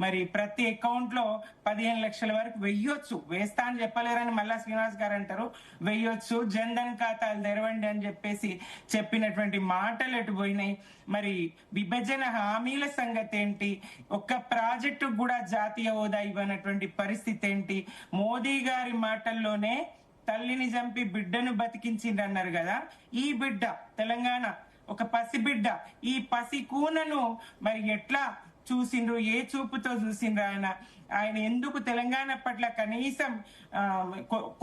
మరి ప్రతి అకౌంట్ లో 15 లక్షల వరకు వెయ్యొచ్చు, వేస్తా అని చెప్పలేరని మళ్ళా శ్రీనివాస్ గారు అంటారు, వెయ్యొచ్చు, జన్ధన్ ఖాతాలు తెరవండి అని చెప్పేసి చెప్పినటువంటి మాటలు ఎటు పోయినాయి? మరి విభజన హామీల సంగతి ఏంటి? ఒక్క ప్రాజెక్టు కూడా జాతీయ హోదా ఇవ్వనటువంటి పరిస్థితి ఏంటి? మోదీ గారి మాటల్లోనే తల్లిని చంపి బిడ్డను బతికించిందన్నారు కదా, ఈ బిడ్డ తెలంగాణ ఒక పసిబిడ్డ, ఈ పసి కూనను మరి ఎట్లా చూసిండ్రు, ఏ చూపుతో చూసిండ్రు? ఆయన ఎందుకు తెలంగాణ పట్ల కనీసం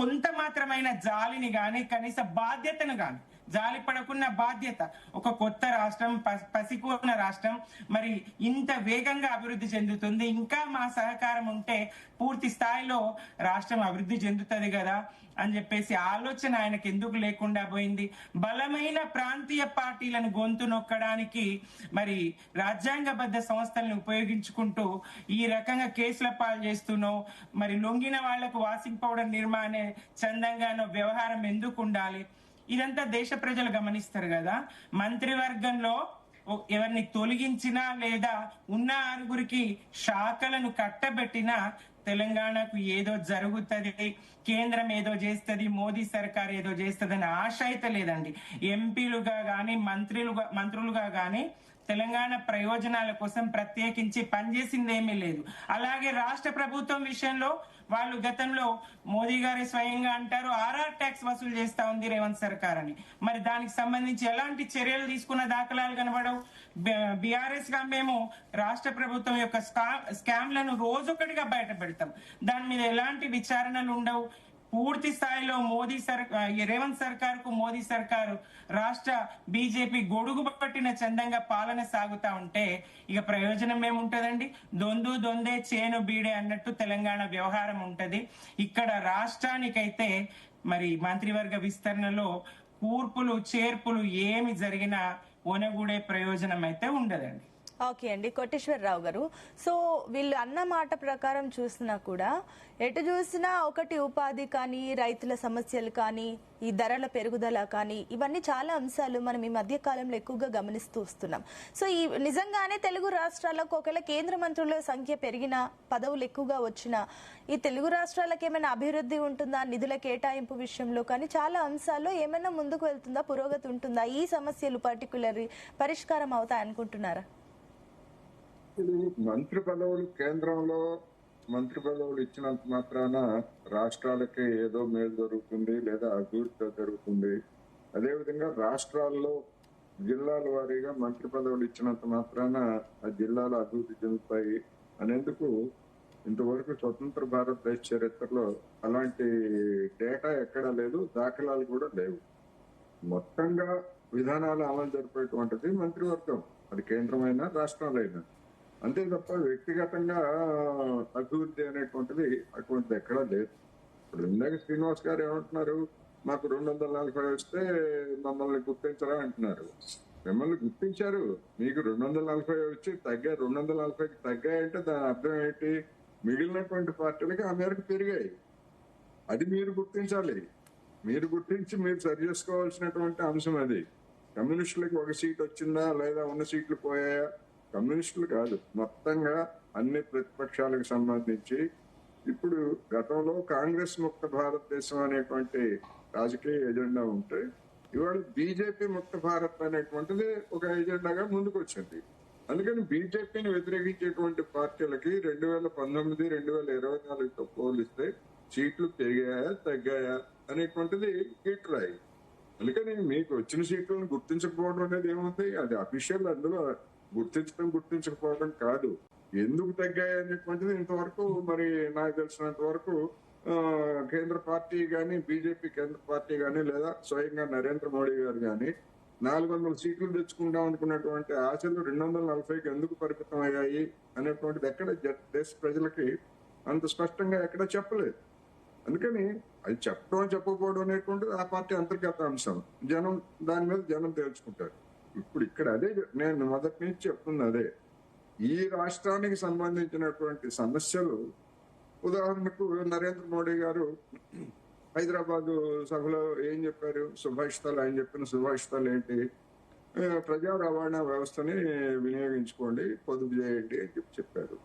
కొంత మాత్రమైన జాలిని గాని, కనీస బాధ్యతను గాని, జాలి పడకున్న బాధ్యత, ఒక కొత్త రాష్ట్రం, పసికూన రాష్ట్రం మరి ఇంత వేగంగా అభివృద్ధి చెందుతుంది, ఇంకా మా సహకారం ఉంటే పూర్తి స్థాయిలో రాష్ట్రం అభివృద్ధి చెందుతుంది కదా అని చెప్పేసి ఆలోచన ఆయనకు ఎందుకు లేకుండా పోయింది? బలమైన ప్రాంతీయ పార్టీలను గొంతు నొక్కడానికి మరి రాజ్యాంగబద్ధ సంస్థలను ఉపయోగించుకుంటూ ఈ రకంగా కేసుల పాలు చేస్తూనో, మరి లొంగిన వాళ్లకు వాషింగ్ పౌడర్ నిర్మాణే చందంగానో వ్యవహారం ఎందుకు ఉండాలి? ఇదంతా దేశ ప్రజలు గమనిస్తారు కదా. మంత్రివర్గంలో ఎవరిని తొలగించినా లేదా ఉన్న 6గురికి శాఖలను కట్టబెట్టినా తెలంగాణకు ఏదో జరుగుతుంది, కేంద్రం ఏదో చేస్తుంది, మోదీ సర్కార్ ఏదో చేస్తుంది అని ఆశ అయితే లేదండి. ఎంపీలుగా గాని మంత్రులుగా గాని తెలంగాణ ప్రయోజనాల కోసం ప్రత్యేకించి పనిచేసింది ఏమీ లేదు. అలాగే రాష్ట్ర ప్రభుత్వం విషయంలో వాళ్ళు గతంలో మోదీ గారి స్వయంగా అంటారు ఆర్ఆర్ ట్యాక్స్ వసూలు చేస్తా ఉంది రేవంత్ సర్కార్ అని. మరి దానికి సంబంధించి ఎలాంటి చర్యలు తీసుకున్న దాఖలాలు కనబడవు. బీఆర్ఎస్ గా మేము రాష్ట్ర ప్రభుత్వం యొక్క స్కామ్లను రోజొకటిగా బయట పెడతాం. దాని మీద ఎలాంటి విచారణలు ఉండవు. పూర్తి స్థాయిలో రేవంత్ సర్కార్ కు మోదీ సర్కారు రాష్ట్ర బీజేపీ గొడుగు పట్టిన చందంగా పాలన సాగుతా ఉంటే ఇక ప్రయోజనం ఏముంటదండి? దొందే చేను బీడే అన్నట్టు తెలంగాణ వ్యవహారం ఉంటది. ఇక్కడ రాష్ట్రానికైతే మరి మంత్రివర్గ విస్తరణలో కూర్పులు చేర్పులు ఏమి జరిగినా ఒనగూడే ప్రయోజనం అయితే ఉండదండి. ఓకే అండి, కోటేశ్వరరావు గారు, సో వీళ్ళు అన్న మాట ప్రకారం చూసినా కూడా ఎటు చూసినా ఒకటి ఉపాధి కానీ, రైతుల సమస్యలు కానీ, ఈ ధరల పెరుగుదల కానీ, ఇవన్నీ చాలా అంశాలు మనం ఈ మధ్య కాలంలో ఎక్కువగా గమనిస్తూ వస్తున్నాం. సో ఈ నిజంగానే తెలుగు రాష్ట్రాలకు ఒకవేళ కేంద్ర మంత్రుల సంఖ్య పెరిగినా, పదవులు ఎక్కువగా వచ్చినా ఈ తెలుగు రాష్ట్రాలకు ఏమైనా అభివృద్ధి ఉంటుందా? నిధుల కేటాయింపు విషయంలో కానీ చాలా అంశాల్లో ఏమైనా ముందుకు వెళ్తుందా? పురోగతి ఉంటుందా? ఈ సమస్యలు పర్టికులర్ పరిష్కారం అవుతాయి అనుకుంటున్నారా? మంత్రి పదవులు కేంద్రంలో మంత్రి పదవులు ఇచ్చినంత మాత్రాన రాష్ట్రాలకి ఏదో మేలు జరుగుతుంది లేదా అభివృద్ధి జరుగుతుంది. అదేవిధంగా రాష్ట్రాల్లో జిల్లాల వారీగా మంత్రి పదవులు ఇచ్చినంత మాత్రాన ఆ జిల్లాల అభివృద్ధి చెందుతాయి అనేందుకు ఇంతవరకు స్వతంత్ర భారతదేశ చరిత్రలో అలాంటి డేటా ఎక్కడా లేదు, దాఖలాలు కూడా లేవు. మొత్తంగా విధానాలు అమలు జరిపేటువంటిది మంత్రివర్గం, అది కేంద్రమైనా రాష్ట్రాలైనా. అంతే తప్ప వ్యక్తిగతంగా అభివృద్ధి అనేటువంటిది అటువంటిది ఎక్కడా లేదు. ఇప్పుడు ఇందాక శ్రీనివాస్ గారు ఏమంటున్నారు, మాకు 240 వస్తే మమ్మల్ని గుర్తించరా అంటున్నారు. మిమ్మల్ని గుర్తించారు, మీకు 240 వచ్చి 240కి తగ్గాయంటే దాని అర్థం ఏంటి? మిగిలినటువంటి పార్టీలకి ఆ మేరకు పెరిగాయి. అది మీరు గుర్తించాలి. మీరు గుర్తించి మీరు సరి చేసుకోవాల్సినటువంటి అంశం అది. కమ్యూనిస్టులకి ఒక సీట్ వచ్చిందా లేదా ఉన్న సీట్లు పోయాయా? కమ్యూనిస్టులు కాదు, మొత్తంగా అన్ని ప్రతిపక్షాలకు సంబంధించి. ఇప్పుడు గతంలో కాంగ్రెస్ ముక్త భారతదేశం అనేటువంటి రాజకీయ ఎజెండా ఉంటే ఇవాళ బీజేపీ ముక్త భారత్ అనేటువంటిది ఒక ఎజెండాగా ముందుకు వచ్చింది. అందుకని బీజేపీని వ్యతిరేకించేటువంటి పార్టీలకి 2019, 2024తో పోలిస్తే సీట్లు పెరిగాయా తగ్గాయా అనేటువంటిది గిట్రాయి. అందుకని మీకు వచ్చిన సీట్లను గుర్తించకపోవడం అనేది ఏముంది? అది అఫీషియల్, అందులో గుర్తించకపోవడం కాదు. ఎందుకు తగ్గాయి అనేటువంటిది ఇంతవరకు మరి నాకు తెలిసినంత వరకు కేంద్ర పార్టీ గాని, బీజేపీ కేంద్ర పార్టీ గాని, లేదా స్వయంగా నరేంద్ర మోడీ గారు గాని 400 సీట్లు తెచ్చుకుందాం అనుకున్నటువంటి ఆశలు 240కి ఎందుకు పరిమితం అయ్యాయి అనేటువంటిది ఎక్కడ దేశ ప్రజలకి అంత స్పష్టంగా ఎక్కడ చెప్పలేదు. అందుకని అది చెప్పకపోవడం అనేటువంటిది ఆ పార్టీ అంతర్గత అంశం. దాని మీద జనం తేల్చుకుంటారు. ఇప్పుడు ఇక్కడ అదే నేను మొదటి నుంచి చెప్తుంది అదే. ఈ రాష్ట్రానికి సంబంధించినటువంటి సమస్యలు, ఉదాహరణకు నరేంద్ర మోడీ గారు హైదరాబాద్ సభలో ఏం చెప్పారు? సుభాషితాలు, ఆయన చెప్పిన సుభాషితాలు ఏంటి? ప్రజా రవాణా వ్యవస్థని వినియోగించుకోండి, పొదుపు చేయండి అని చెప్పారు.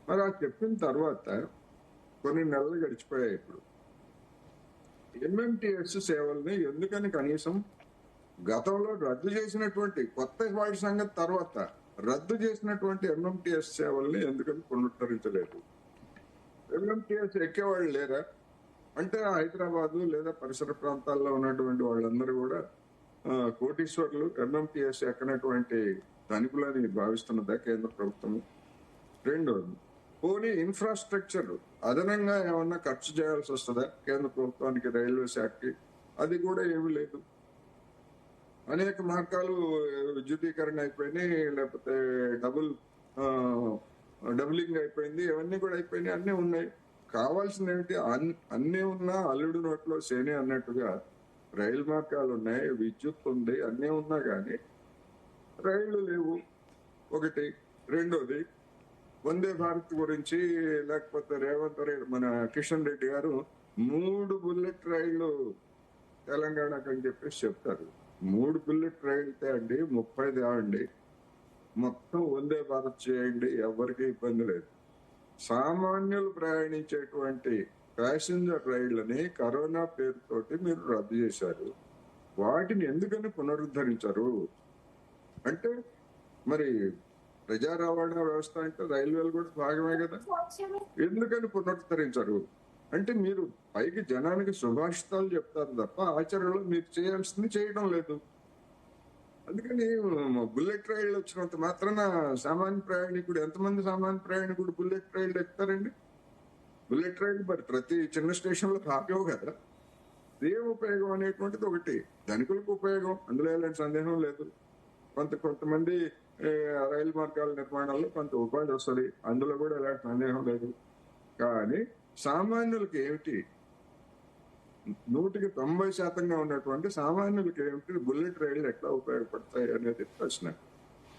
మరి అది చెప్పిన తర్వాత కొన్ని నెలలు గడిచిపోయాయి. ఇప్పుడు ఎంఎంటీఎస్ సేవల్ని ఎందుకని కనీసం గతంలో రద్దు చేసినటువంటి కొత్త వాటి సంగతి తర్వాత రద్దు చేసినటువంటి ఎంఎంటీఎస్ సేవల్ని ఎందుకని పునరుద్ధరించలేదు? ఎంఎంటీఎస్ ఎక్కేవాళ్ళు లేరా? అంటే హైదరాబాదు లేదా పరిసర ప్రాంతాల్లో ఉన్నటువంటి వాళ్ళందరూ కూడా కోటీశ్వర్లు, ఎంఎంటీఎస్ ఎక్కనటువంటి ధనికులని భావిస్తున్నదా కేంద్ర ప్రభుత్వం? రెండోది, పోనీ ఇన్ఫ్రాస్ట్రక్చర్ అదనంగా ఏమన్నా ఖర్చు చేయాల్సి వస్తుందా కేంద్ర ప్రభుత్వానికి, రైల్వే శాఖకి? అది కూడా ఏమీ లేదు. అనేక మార్గాలు విద్యుదీకరణ అయిపోయినాయి, లేకపోతే డబులింగ్ అయిపోయింది, ఇవన్నీ కూడా అయిపోయినాయి, అన్నీ ఉన్నాయి. కావాల్సింది ఏమిటి? అన్నీ ఉన్నా అల్లుడు నోట్లో శని అన్నట్టుగా రైలు మార్గాలు ఉన్నాయి, విద్యుత్ ఉంది, అన్నీ ఉన్నా కానీ రైళ్లు లేవు ఒకటి. రెండోది, వందే భారత్ గురించి లేకపోతే మన కిషన్ రెడ్డి గారు 3 బుల్లెట్ రైళ్లు తెలంగాణకు అని చెప్పేసి చెప్తారు. 3 బుల్లెట్ రైళ్తే అండి 30 తేవండి, మొత్తం వందే భారత్ చేయండి, ఎవరికి ఇబ్బంది లేదు. సామాన్యులు ప్రయాణించేటువంటి ప్యాసింజర్ రైళ్లని కరోనా పేరుతోటి మీరు రద్దు చేశారు. వాటిని ఎందుకని పునరుద్ధరించరు? అంటే మరి ప్రజా రవాణా వ్యవస్థ అంటే రైల్వేలు కూడా భాగమే కదా, ఎందుకని పునరుద్ధరించరు? అంటే మీరు పైకి జనానికి శుభాషితాలు చెప్తారు తప్ప ఆచరణలో మీరు చేయాల్సింది చేయడం లేదు. అందుకని బుల్లెట్ రైళ్లు వచ్చినంత మాత్రాన సామాన్య ప్రయాణికుడు, ఎంతమంది సామాన్య ప్రయాణికుడు బుల్లెట్ రైళ్లు ఎక్కుతారండి? బుల్లెట్ రైళ్లు మరి ప్రతి చిన్న స్టేషన్ లో ఆపేవు కదా. ఏం ఉపయోగం అనేటువంటిది ఒకటి, ధనికులకు ఉపయోగం, అందులో ఎలాంటి సందేహం లేదు. కొంతమంది రైలు మార్గాల నిర్మాణంలో కొంత ఉపాధి వస్తుంది, అందులో కూడా ఎలాంటి సందేహం లేదు. కానీ సామాన్యులకి ఏమిటి, 90% ఉన్నటువంటి సామాన్యులకి ఏమిటి బుల్లెట్ రైళ్లు ఎట్లా ఉపయోగపడతాయి అనేది ప్రశ్న.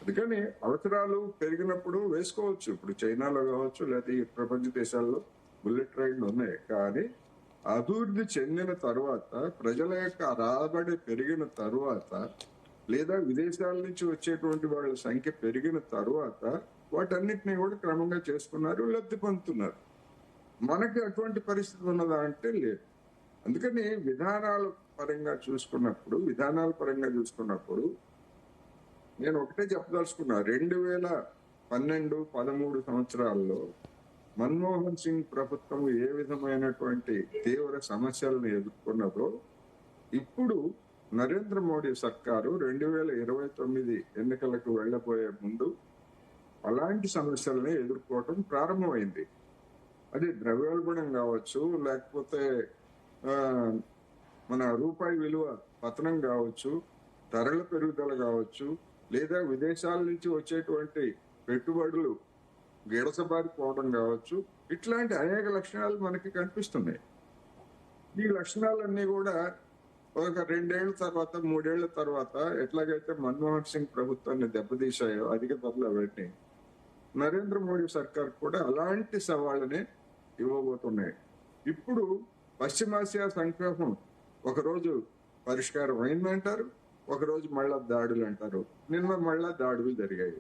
అందుకని అవసరాలు పెరిగినప్పుడు వేసుకోవచ్చు. ఇప్పుడు చైనాలో కావచ్చు, లేదా ఈ ప్రపంచ దేశాల్లో బుల్లెట్ రైళ్లు ఉన్నాయి. కానీ అభివృద్ధి చెందిన తర్వాత, ప్రజల యొక్క రాబడి పెరిగిన తర్వాత, లేదా విదేశాల నుంచి వచ్చేటువంటి వాళ్ళ సంఖ్య పెరిగిన తర్వాత వాటన్నిటినీ కూడా క్రమంగా చేసుకున్నారు, లబ్ధి పొందుతున్నారు. మనకి అటువంటి పరిస్థితి ఉన్నదా అంటే లేదు. అందుకని విధానాల పరంగా చూసుకున్నప్పుడు నేను ఒకటే చెప్పదలుచుకున్నా, 2012-13 సంవత్సరాల్లో మన్మోహన్ సింగ్ ప్రభుత్వం ఏ విధమైనటువంటి తీవ్ర సమస్యలను ఎదుర్కొన్నదో, ఇప్పుడు నరేంద్ర మోడీ సర్కారు 2029 ఎన్నికలకు వెళ్లబోయే ముందు అలాంటి సమస్యలని ఎదుర్కోవటం ప్రారంభమైంది. అది ద్రవ్యోల్బణం కావచ్చు, లేకపోతే మన రూపాయి విలువ పతనం కావచ్చు, ధరల పెరుగుదల కావచ్చు, లేదా విదేశాల నుంచి వచ్చేటువంటి పెట్టుబడులు గిడసబారిపోవడం కావచ్చు, ఇట్లాంటి అనేక లక్షణాలు మనకి కనిపిస్తున్నాయి. ఈ లక్షణాలన్నీ కూడా ఒక 2 ఏళ్ల తర్వాత 3 ఏళ్ల తర్వాత ఎట్లాగైతే మన్మోహన్ సింగ్ ప్రభుత్వాన్ని దెబ్బతీశాయో అధిక ధరలు అవన్నీ, నరేంద్ర మోడీ సర్కార్ కూడా అలాంటి సవాళ్ళనే ఇవ్వబోతున్నాయి. ఇప్పుడు పశ్చిమాసియా సంక్షోభం ఒకరోజు పరిష్కారం అయిందంటారు, ఒకరోజు మళ్ళా దాడులు అంటారు. నిన్న మళ్ళా దాడులు జరిగాయి.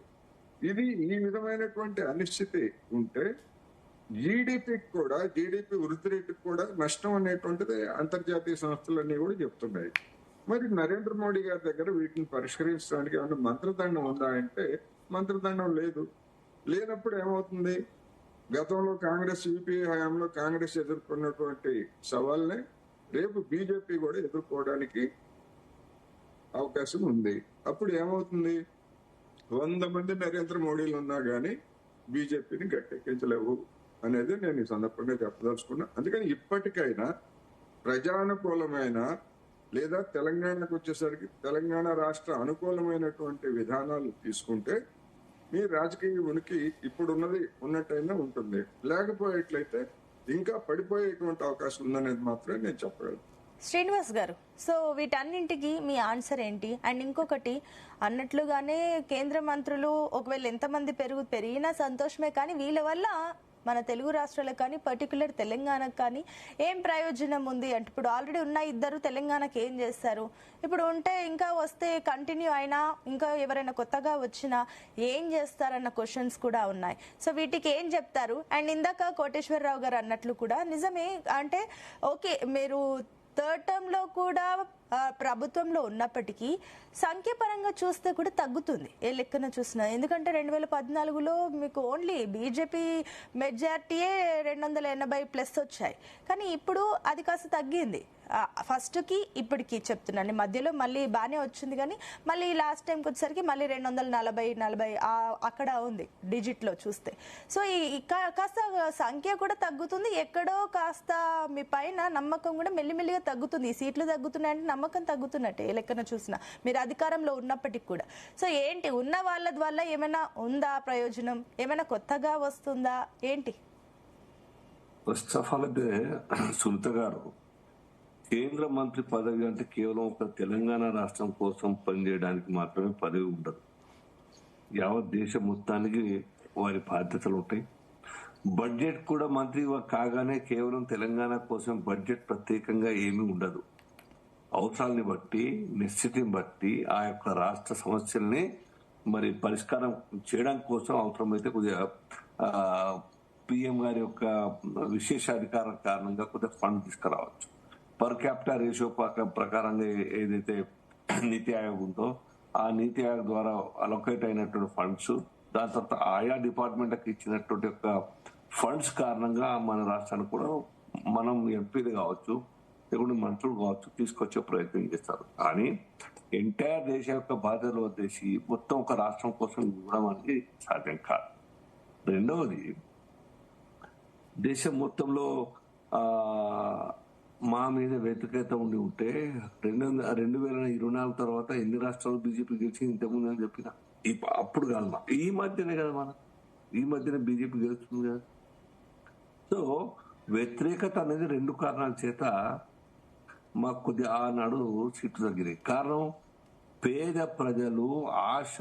ఇది ఈ విధమైనటువంటి అనిశ్చితి ఉంటే జీడిపి వృద్ధి రేటుకి కూడా నష్టం అనేటువంటిది అంతర్జాతీయ సంస్థలన్నీ కూడా చెప్తున్నాయి. మరి నరేంద్ర మోడీ గారి దగ్గర వీటిని పరిష్కరించడానికి ఏమైనా మంత్రదండం ఉందా అంటే మంత్రదండం లేదు. లేనప్పుడు ఏమవుతుంది, గతంలో కాంగ్రెస్ యూపీఏ హయాంలో కాంగ్రెస్ ఎదుర్కొన్నటువంటి సవాల్ని రేపు బీజేపీ కూడా ఎదుర్కోవడానికి అవకాశం ఉంది. అప్పుడు ఏమవుతుంది, 100 మంది నరేంద్ర మోడీలు ఉన్నా గానీ బీజేపీని గట్టెక్కించలేవు అనేది నేను ఈ సందర్భంగా చెప్పదలుచుకున్నా. అందుకని ఇప్పటికైనా ప్రజానుకూలమైన లేదా తెలంగాణకు వచ్చేసరికి తెలంగాణ రాష్ట్ర అనుకూలమైనటువంటి విధానాలు తీసుకుంటే మీ రాజకీయ ఉనికి ఇప్పుడున్నది ఉన్నట్టయినా ఉంటుంది. లేకపోయేట్లయితే ఇంకా పడిపోయేటువంటి అవకాశం ఉందనేది మాత్రమే నేను చెప్పగలను. శ్రీనివాస్ గారు, సో వీటన్నింటికి మీ ఆన్సర్ ఏంటి? అండ్ ఇంకొకటి, అన్నట్లుగానే కేంద్ర మంత్రులు ఒకవేళ ఎంతమంది పెరిగినా సంతోషమే, కానీ వీళ్ళ వల్ల మన తెలుగు రాష్ట్రాలకు కానీ పర్టికులర్ తెలంగాణకు కానీ ఏం ప్రయోజనం ఉంది అంటే, ఇప్పుడు ఆల్రెడీ ఉన్న 2 తెలంగాణకి ఏం చేస్తారు, ఇప్పుడు ఉంటే ఇంకా వస్తే కంటిన్యూ అయినా ఇంకా ఎవరైనా కొత్తగా వచ్చినా ఏం చేస్తారన్న క్వశ్చన్స్ కూడా ఉన్నాయి. సో వీటికి ఏం చెప్తారు? అండ్ ఇందాక కోటేశ్వరరావు గారు అన్నట్లు కూడా నిజమే, అంటే ఓకే మీరు థర్డ్ టర్మ్ లో కూడా ప్రభుత్వంలో ఉన్నప్పటికీ సంఖ్యాపరంగా చూస్తే కూడా తగ్గుతుంది ఏ లెక్కన చూసినా. ఎందుకంటే 2014లో మీకు ఓన్లీ బీజేపీ మెజార్టీయే 280+ వచ్చాయి, కానీ ఇప్పుడు అది కాస్త తగ్గింది. ఫస్ట్ కి ఇప్పటికి చెప్తున్నాను, మధ్యలో మళ్ళీ బాగానే వచ్చింది, కానీ మళ్ళీ లాస్ట్ టైంకి వచ్చేసరికి మళ్ళీ 240 అక్కడ ఉంది డిజిట్ లో చూస్తే. సో కాస్త సంఖ్య కూడా తగ్గుతుంది, ఎక్కడో కాస్త మీ పైన నమ్మకం కూడా మెల్లిమెల్లిగా తగ్గుతుంది. ఈ సీట్లు తగ్గుతున్నాయంటే నమ్మకం తగ్గుతున్నట్టే ఏ లెక్కన చూసినా, మీరు అధికారంలో ఉన్నప్పటికి కూడా. సో ఏంటి, ఉన్న వాళ్ళ వల్ల ఏమైనా ఉందా ప్రయోజనం, ఏమైనా కొత్తగా వస్తుందా ఏంటి? ఫస్ట్ ఆఫ్ ఆల్ అయితే సునీత గారు, కేంద్ర మంత్రి పదవి అంటే కేవలం ఒక తెలంగాణ రాష్ట్రం కోసం పనిచేయడానికి మాత్రమే పదవి ఉండదు. యావత్ దేశం మొత్తానికి వారి బాధ్యతలు ఉంటాయి. బడ్జెట్ కూడా మంత్రి కాగానే కేవలం తెలంగాణ కోసం బడ్జెట్ ప్రత్యేకంగా ఏమీ ఉండదు. అవసరాలని బట్టి, నిశ్చితిని బట్టి ఆ యొక్క రాష్ట్ర సమస్యల్ని మరి పరిష్కారం చేయడం కోసం అవసరమైతే కొద్దిగా పిఎం గారి యొక్క విశేషాధికార కారణంగా కొద్దిగా ఫండ్ తీసుకురావచ్చు. పర్ క్యాపిటల్ రేషియో ప్రకారంగా ఏదైతే నీతి ఆయోగ్ ఉందో ఆ నీతి ఆయోగ్ ద్వారా అలొకేట్ అయినటువంటి ఫండ్స్, దాని తర్వాత ఆయా డిపార్ట్మెంట్కి ఇచ్చినటువంటి యొక్క ఫండ్స్ కారణంగా మన రాష్ట్రానికి కూడా మనం ఎంపీలు కావచ్చు, లేకుంటే మంత్రులు కావచ్చు తీసుకొచ్చే ప్రయత్నం చేస్తారు. కానీ ఎంటైర్ దేశం యొక్క బాధ్యతలు వదిలేసి మొత్తం ఒక రాష్ట్రం కోసం ఇవ్వడం అనేది సాధ్యం కాదు. రెండవది, దేశం మొత్తంలో మా మీద వ్యతిరేకత ఉండి ఉంటే 2024 తర్వాత ఎన్ని రాష్ట్రాలు బీజేపీ గెలిచి ఇంతకుముందు అని చెప్పిన అప్పుడు కాదు, ఈ మధ్యనే కదా ఈ మధ్యనే బీజేపీ గెలుస్తుంది కదా. సో వ్యతిరేకత అనేది 2 కారణాల చేత మాకు కొద్దిగా ఆనాడు సీట్లు తగ్గినాయి. కారణం పేద ప్రజలు ఆశ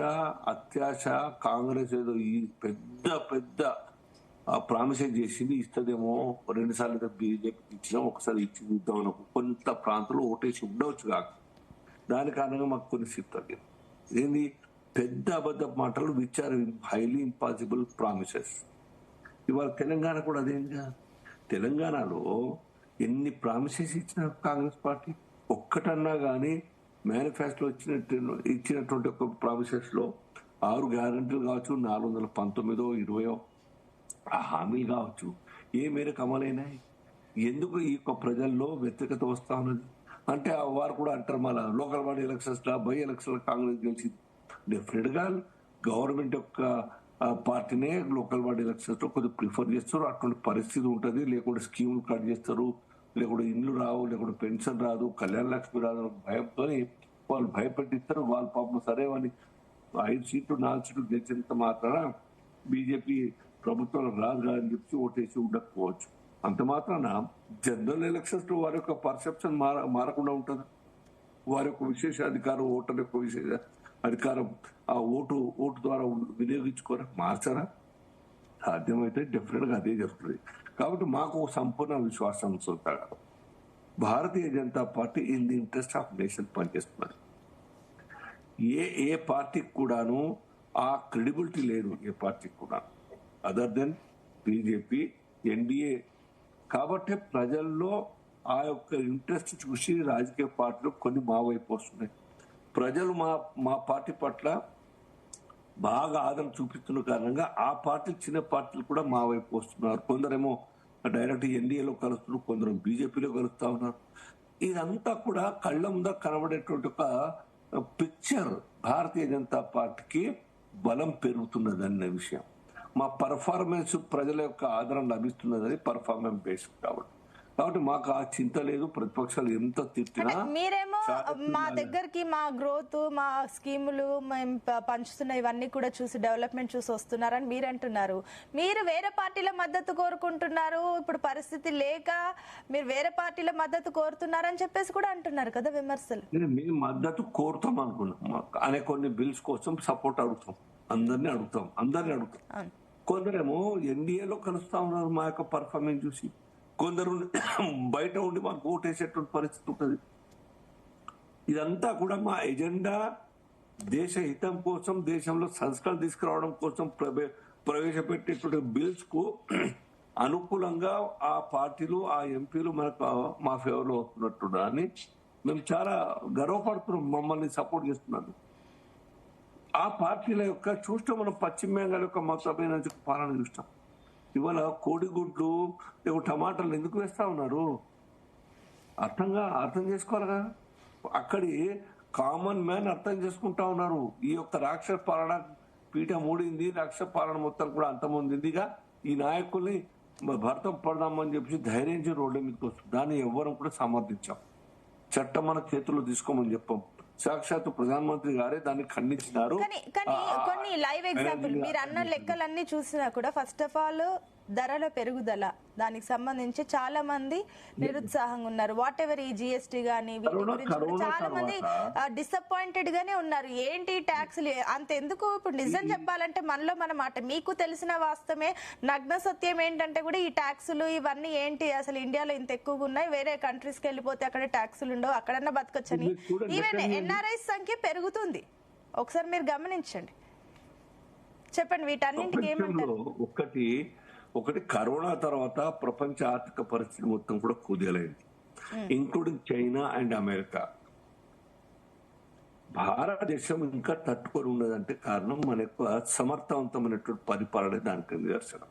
అత్యాశ, కాంగ్రెస్ ఏదో ఈ పెద్ద పెద్ద ప్రామిసెస్ చేసింది, ఇస్తుందేమో 2 సార్లు బీజేపీకి ఇచ్చినా ఒకసారి ఇచ్చి చూద్దాం అనుకో కొంత ప్రాంతంలో ఓటేసి ఉండవచ్చు కాక దాని కారణంగా మాకు కొన్ని సీట్లు తగ్గింది. ఏంది పెద్ద అబద్ధ మాటలు, which are highly impossible promises. ఇవాళ తెలంగాణ కూడా అదేంగా, తెలంగాణలో ఎన్ని ప్రామిసెస్ ఇచ్చిన కాంగ్రెస్ పార్టీ ఒక్కటన్నా కానీ మేనిఫెస్టో ఇచ్చినటువంటి ఒక ప్రామిసెస్ లో 6 గ్యారంటీలు కావచ్చు, 419 20 హామీలు కావచ్చు, ఏ మేరకు అమలైనాయి? ఎందుకు ఈ యొక్క ప్రజల్లో వ్యతిరేకత వస్తా ఉన్నది అంటే వారు కూడా అంటారు మన local body elections law by election Congress గెలిచింది. డెఫినెట్ గా గవర్నమెంట్ యొక్క పార్టీనే లోకల్ బాడీ ఎలక్షన్స్ లో కొద్దిగా ప్రిఫర్ చేస్తారు. అటువంటి పరిస్థితి ఉంటుంది, లేకుంటే స్కీములు కట్ చేస్తారు, లేకుంటే ఇండ్లు రావు, లేకుంటే పెన్షన్ రాదు, కళ్యాణ లక్ష్మి రాదు భయంతో వాళ్ళు భయపెట్టిస్తారు. వాళ్ళు పాపం సరే అని 5 సీట్లు 4 సీట్లు గెలిచినంత మాత్రాన బీజేపీ ప్రభుత్వం రాదు అని చెప్పి ఓటేసి ఉండకపోవచ్చు. అంత మాత్రాన జనరల్ ఎలక్షన్స్ లో వారి యొక్క పర్సెప్షన్ మారకుండా ఉంటుంది. వారి యొక్క విశేష అధికారం, ఓటర్ యొక్క విశేష అధికారం ఆ ఓటు ద్వారా వినియోగించుకోరా, మార్చారా? సాధ్యమైతే డెఫినెట్ గా అదే జరుగుతుంది. కాబట్టి మాకు సంపూర్ణ విశ్వాసం సొంతగా Bharatiya Janata Party in the interest of nation పనిచేస్తున్నది. ఏ పార్టీకి కూడాను ఆ క్రెడిబిలిటీ లేదు, ఏ పార్టీకి కూడా అదర్ దెన్ బీజేపీ, ఎన్డీఏ. కాబట్టి ప్రజల్లో ఆ యొక్క ఇంట్రెస్ట్ చూసి రాజకీయ పార్టీలు కొన్ని మా వైపు వస్తున్నాయి. ప్రజలు మా పార్టీ పట్ల బాగా ఆదరణ చూపిస్తున్న కారణంగా ఆ పార్టీ చిన్న పార్టీలు కూడా మా వైపు వస్తున్నారు. కొందరేమో డైరెక్ట్ ఎన్డీఏలో కలుస్తున్నారు, కొందరు బీజేపీలో కలుస్తా ఉన్నారు. ఇదంతా కూడా కళ్ళ ముందర కనబడేటువంటి ఒక పిక్చర్ భారతీయ జనతా పార్టీకి బలం పెరుగుతున్నది అనే విషయం. మా పర్ఫార్మెన్స్ ప్రజల యొక్క ఆదరణ లభిస్తున్నదని పర్ఫార్మెన్స్ బేస్డ్ కాబట్టి మాకు ఆ చింత లేదు. ప్రతిపక్షాలు ఎంత తిట్టినా మీరేమో మా దగ్గరికి మా గ్రోత్, మా స్కీములు మేము పంచుతున్న ఇవన్నీ కూడా చూసి డెవలప్మెంట్ చూసి వస్తున్నారని మీరు అంటున్నారు. మీరు వేరే పార్టీల మద్దతు కోరుకుంటున్నారు, ఇప్పుడు పరిస్థితి లేక మీరు వేరే పార్టీల మద్దతు కోరుతున్నారని చెప్పేసి కూడా అంటున్నారు కదా విమర్శలు. మేము మద్దతు కోరుతాం అనుకున్నాం అనే కొన్ని బిల్స్ కోసం సపోర్ట్ అడుగుతాం, అందరినీ అడుగుతాం. కొందరేమో ఎన్డీఏలో కలుస్తా ఉన్నారు మా యొక్క పర్ఫార్మెన్స్ చూసి, కొందరు బయట ఉండి మాకు ఓటేసేటువంటి పరిస్థితి ఉంటుంది. ఇదంతా కూడా మా ఎజెండా దేశ హితం కోసం, దేశంలో సంస్కరణ తీసుకురావడం కోసం ప్రవేశపెట్టేటువంటి బిల్స్ కు అనుకూలంగా ఆ పార్టీలు, ఆ ఎంపీలు మనకు మా ఫేవర్ లో వస్తున్నట్టు అని మేము చాలా గర్వపడుతున్నాం. మమ్మల్ని సపోర్ట్ చేస్తున్నాను. ఆ పార్టీల యొక్క చూస్తే మనం పశ్చిమ బెంగాల్ యొక్క మతమైన పాలన చూస్తాం. ఇవాళ కోడిగుడ్లు టమాటాలు ఎందుకు వేస్తా ఉన్నారు? అర్థం చేసుకోవాలిగా. అక్కడి కామన్ మ్యాన్ అర్థం చేసుకుంటా ఉన్నారు. ఈ యొక్క రాక్షస పాలన పీఠ మూడింది, రాక్షస పాలన మొత్తం కూడా అంతమందిగా ఈ నాయకుల్ని భర్తం పడదామని చెప్పి ధైర్యం రోడ్డు మీదకి వస్తుంది. దాన్ని ఎవ్వరం కూడా సమర్థించాం. చట్టం మన చేతుల్లో తీసుకోమని చెప్పాం. సాక్షాత్ ప్రధానమంత్రి గారే దాన్ని ఖండించినారు. కానీ కొన్ని లైవ్ ఎగ్జాంపుల్ మీరు అన్న లెక్కలన్నీ చూసినా కూడా ఫస్ట్ ఆఫ్ ఆల్ ధరల పెరుగుదల దానికి సంబంధించి చాలా మంది నిరుత్సాహంగా ఉన్నారు. వాట్ ఎవర్ ఈ జిఎస్టీ గానీ వీటి గురించి చాలా మంది డిసప్పాయింటెడ్ గానే ఉన్నారు. ఏంటి ట్యాక్స్లు అంతెందుకు? ఇప్పుడు నిజం చెప్పాలంటే మనలో మన మాట మీకు తెలిసిన వాస్తవమే. నగ్న సత్యం ఏంటంటే కూడా ఈ ట్యాక్సులు ఇవన్నీ ఏంటి అసలు ఇండియాలో ఇంత ఎక్కువగా ఉన్నాయి, వేరే కంట్రీస్ కి వెళ్ళిపోతే అక్కడ ట్యాక్సులు ఉండవు, అక్కడన్నా బతకొచ్చని. ఈవెన్ ఎన్ఆర్ఐస్ సంఖ్య పెరుగుతుంది. ఒకసారి మీరు గమనించండి, చెప్పండి వీటన్నింటికి ఏమంటారు? ఒకటి కరోనా తర్వాత ప్రపంచ ఆర్థిక పరిస్థితి మొత్తం కూడా కుదేలైంది, ఇంక్లూడింగ్ చైనా అండ్ అమెరికా. భారతదేశం ఇంకా తట్టుకొని ఉన్నదంటే కారణం మన యొక్క సమర్థవంతమైనటువంటి పరిపాలన దానికి నిదర్శనం.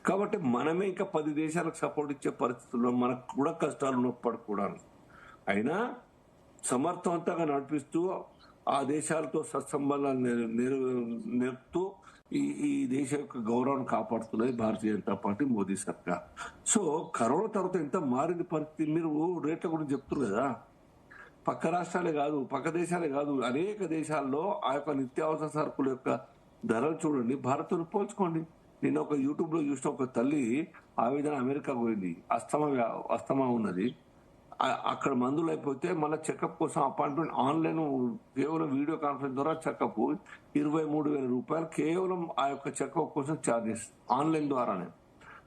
కాబట్టి మనమే ఇంకా 10 దేశాలకు సపోర్ట్ ఇచ్చే పరిస్థితుల్లో మనకు కూడా కష్టాలు ఉన్నప్పుడు కూడా అయినా సమర్థవంతంగా నడిపిస్తూ ఆ దేశాలతో సత్సంబంధాలు నేర్పుతూ ఈ దేశ యొక్క గౌరవాన్ని కాపాడుతున్నది భారతీయ జనతా పార్టీ, మోదీ సర్కార్. సో కరోనా తర్వాత ఎంత మారింది పరిస్థితి. మీరు రేట్ల గురించి చెప్తున్నారు కదా, పక్క రాష్ట్రాలే కాదు, పక్క దేశాలే కాదు, అనేక దేశాల్లో ఆ యొక్క నిత్యావసర సరుకుల యొక్క ధరలు చూడండి, భారత్తో పోల్చుకోండి. నేను ఒక యూట్యూబ్ లో చూసిన ఒక తల్లి ఆవేదన అమెరికా పోయింది, అస్తమా ఉన్నది, అక్కడ మందులు అయిపోతే మళ్ళీ చెకప్ కోసం అపాయింట్మెంట్ ఆన్లైన్ కేవలం వీడియో కాన్ఫరెన్స్ ద్వారా చెకప్ 23,000 రూపాయలు కేవలం ఆ యొక్క చెకప్ కోసం ఛార్జెస్ ఆన్లైన్ ద్వారానే.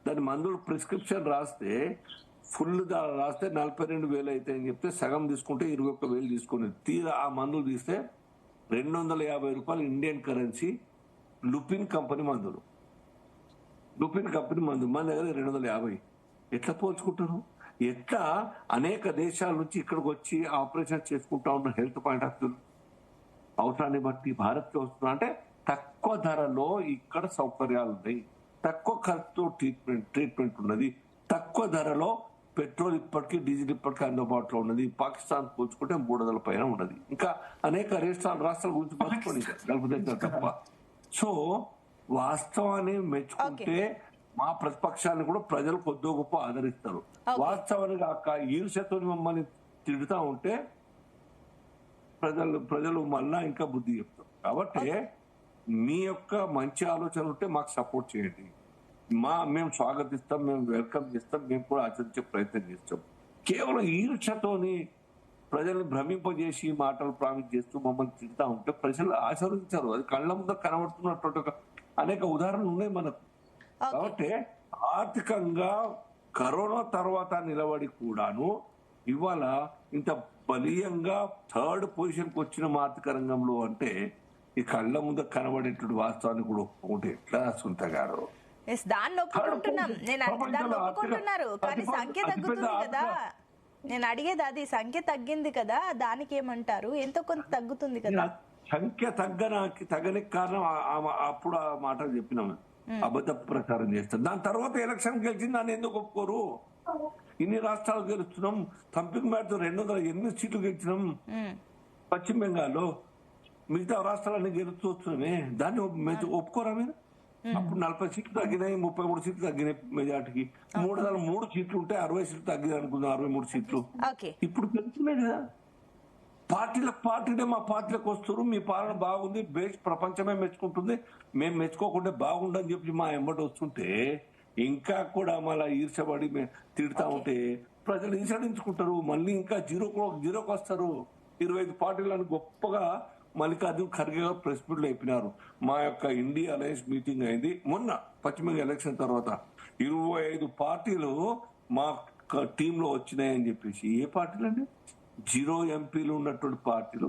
దాని మందులు ప్రిస్క్రిప్షన్ రాస్తే ఫుల్ రాస్తే 42,000 అయితే అని చెప్తే సగం తీసుకుంటే 21,000 తీసుకుని తీరా ఆ మందులు తీస్తే 250 రూపాయలు ఇండియన్ కరెన్సీ లుపిన్ కంపెనీ మందులు. లుపిన్ కంపెనీ మందు మన దగ్గర 250. ఎట్లా పోల్చుకుంటారు? ఎట్లా అనేక దేశాల నుంచి ఇక్కడికి వచ్చి ఆపరేషన్ చేసుకుంటా ఉన్న హెల్త్ పాయింట్ ఆఫ్ వ్యూ అవసరాన్ని బట్టి భారత్కి వస్తున్నా అంటే తక్కువ ధరలో ఇక్కడ సౌకర్యాలు ఉన్నాయి, తక్కువ ఖర్చుతో ట్రీట్మెంట్ ఉన్నది, తక్కువ ధరలో పెట్రోల్ ఇప్పటికీ డీజిల్ ఇప్పటికీ అందుబాటులో ఉన్నది. పాకిస్తాన్ పోల్చుకుంటే 300 పైన ఉన్నది. ఇంకా అనేక రాష్ట్రాల గురించి మర్చిపోయి గల్ఫ్ దేశాలు తప్ప. సో వాస్తవాన్ని మెచ్చుకుంటే మా ప్రతిపక్షాన్ని కూడా ప్రజలు కొద్దో గొప్ప ఆదరిస్తారు. వాస్తవానికి కాక ఈర్ష్యతో మమ్మల్ని తిడుతా ఉంటే ప్రజలు మళ్ళా ఇంకా బుద్ధి చెప్తారు. కాబట్టి మీ యొక్క మంచి ఆలోచన ఉంటే మాకు సపోర్ట్ చేయండి. మేము స్వాగతిస్తాం, మేము వెల్కమ్ చేస్తాం, మేము కూడా ఆచరించే ప్రయత్నం చేస్తాం. కేవలం ఈర్ష్యతోని ప్రజల్ని భ్రమింపజేసి మాటలు ప్రామిస్ చేస్తూ మమ్మల్ని తిడుతా ఉంటే ప్రజలు ఆశీర్వదించారు. అది కళ్ళ ముందు కనబడుతున్నటువంటి అనేక ఉదాహరణలు ఉన్నాయి మనకు. కాబట్టి ఆర్థికంగా కరోనా తర్వాత నిలబడి కూడాను ఇవాళ ఇంత బలీయంగా 3rd పొజిషన్కి వచ్చిన ఆర్థిక రంగంలో అంటే ఈ కళ్ళ ముందు కనబడేటువంటి వాస్తవాన్ని కూడా ఒప్పుకుంటే ఎట్లా సునీత గారు? దాన్ని ఒప్పుకుంటున్నాం, దాన్ని ఒప్పుకుంటున్నారు, కానీ సంఖ్య తగ్గుతుంది కదా. నేను అడిగేది అది, సంఖ్య తగ్గింది కదా, దానికి ఏమంటారు? ఎంతో కొంత తగ్గుతుంది కదా. సంఖ్య తగ్గనికి కారణం అప్పుడు ఆ మాట చెప్పినాము, అబద్ధ ప్రచారం చేస్తారు. దాని తర్వాత ఎలక్షన్ గెలిచింది, దాన్ని ఎందుకు ఒప్పుకోరు? ఇన్ని రాష్ట్రాలు గెలుస్తున్నాం, కంపింగ్ మ్యాచ్ 208 సీట్లు గెలిచినాం పశ్చిమ బెంగాల్లో, మిగతా రాష్ట్రాలన్నీ గెలుస్తూ వస్తున్నామే, దాన్ని ఒప్పుకోరా మీరు? అప్పుడు 40 సీట్లు తగ్గినాయి, 33 సీట్లు తగ్గినాయి మెజార్టీకి. 303 సీట్లు ఉంటే 60 సీట్లు తగ్గినాయి అనుకుందాం, 63 సీట్లు. ఇప్పుడు గెలుస్తున్నాయి కదా. పార్టీనే మా పార్టీలకు వస్తారు, మీ పాలన బాగుంది, ప్రపంచమే మెచ్చుకుంటుంది, మేము మెచ్చుకోకుండా బాగుండని చెప్పి మా ఎంబడి వస్తుంటే ఇంకా కూడా మళ్ళీ ఈర్చబడి తిడతా ఉంటే ప్రజలు ఈర్షించుకుంటారు. మళ్ళీ ఇంకా జీరోకి వస్తారు. 25 పార్టీలను గొప్పగా మల్లికార్జున్ ఖర్గే గారు ప్రెస్ మీట్ లో చెప్పినారు. మా యొక్క ఇండియా అలయన్స్ మీటింగ్ అయింది మొన్న పశ్చిమ ఎలక్షన్ తర్వాత, 25 పార్టీలు మా టీంలో వచ్చినాయని చెప్పేసి. ఏ పార్టీలు అండి? 0 ఎంపీలు ఉన్నటువంటి పార్టీలు,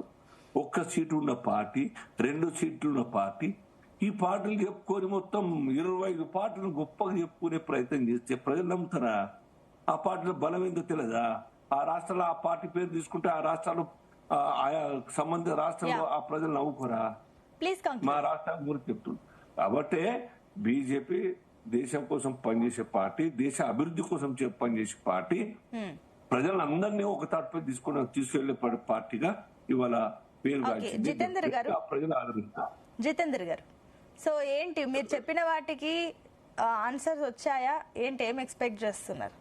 1 సీటు ఉన్న పార్టీ, 2 సీట్లు ఉన్న పార్టీ. ఈ పార్టీలు చెప్పుకొని మొత్తం 25 పార్టీలు గొప్పగా చెప్పుకునే ప్రయత్నం చేస్తే ప్రజలు నమ్ముతారా? ఆ పార్టీల బలం ఏందో తెలియదా? ఆ రాష్ట్రాల్లో ఆ పార్టీ పేరు తీసుకుంటే ఆ రాష్ట్రాలు ఆయా సంబంధిత రాష్ట్రంలో ఆ ప్రజలు నవ్వుకోరా? మా రాష్ట్రం గురించి చెప్తుంది. కాబట్టి బీజేపీ దేశం కోసం పనిచేసే పార్టీ, దేశ అభివృద్ధి కోసం పనిచేసే పార్టీ, ప్రజలందరినీ ఒక తాటిపై తీసుకెళ్లే పార్టీగా ఇవాళ పేరు జితేందర్ గారు, ప్రజలు ఆదరిస్తారు. జితేందర్ గారు, సో ఏంటి మీరు చెప్పిన వాటికి ఆన్సర్స్ వచ్చాయా? ఏంటి, ఏం ఎక్స్పెక్ట్ చేస్తున్నారు?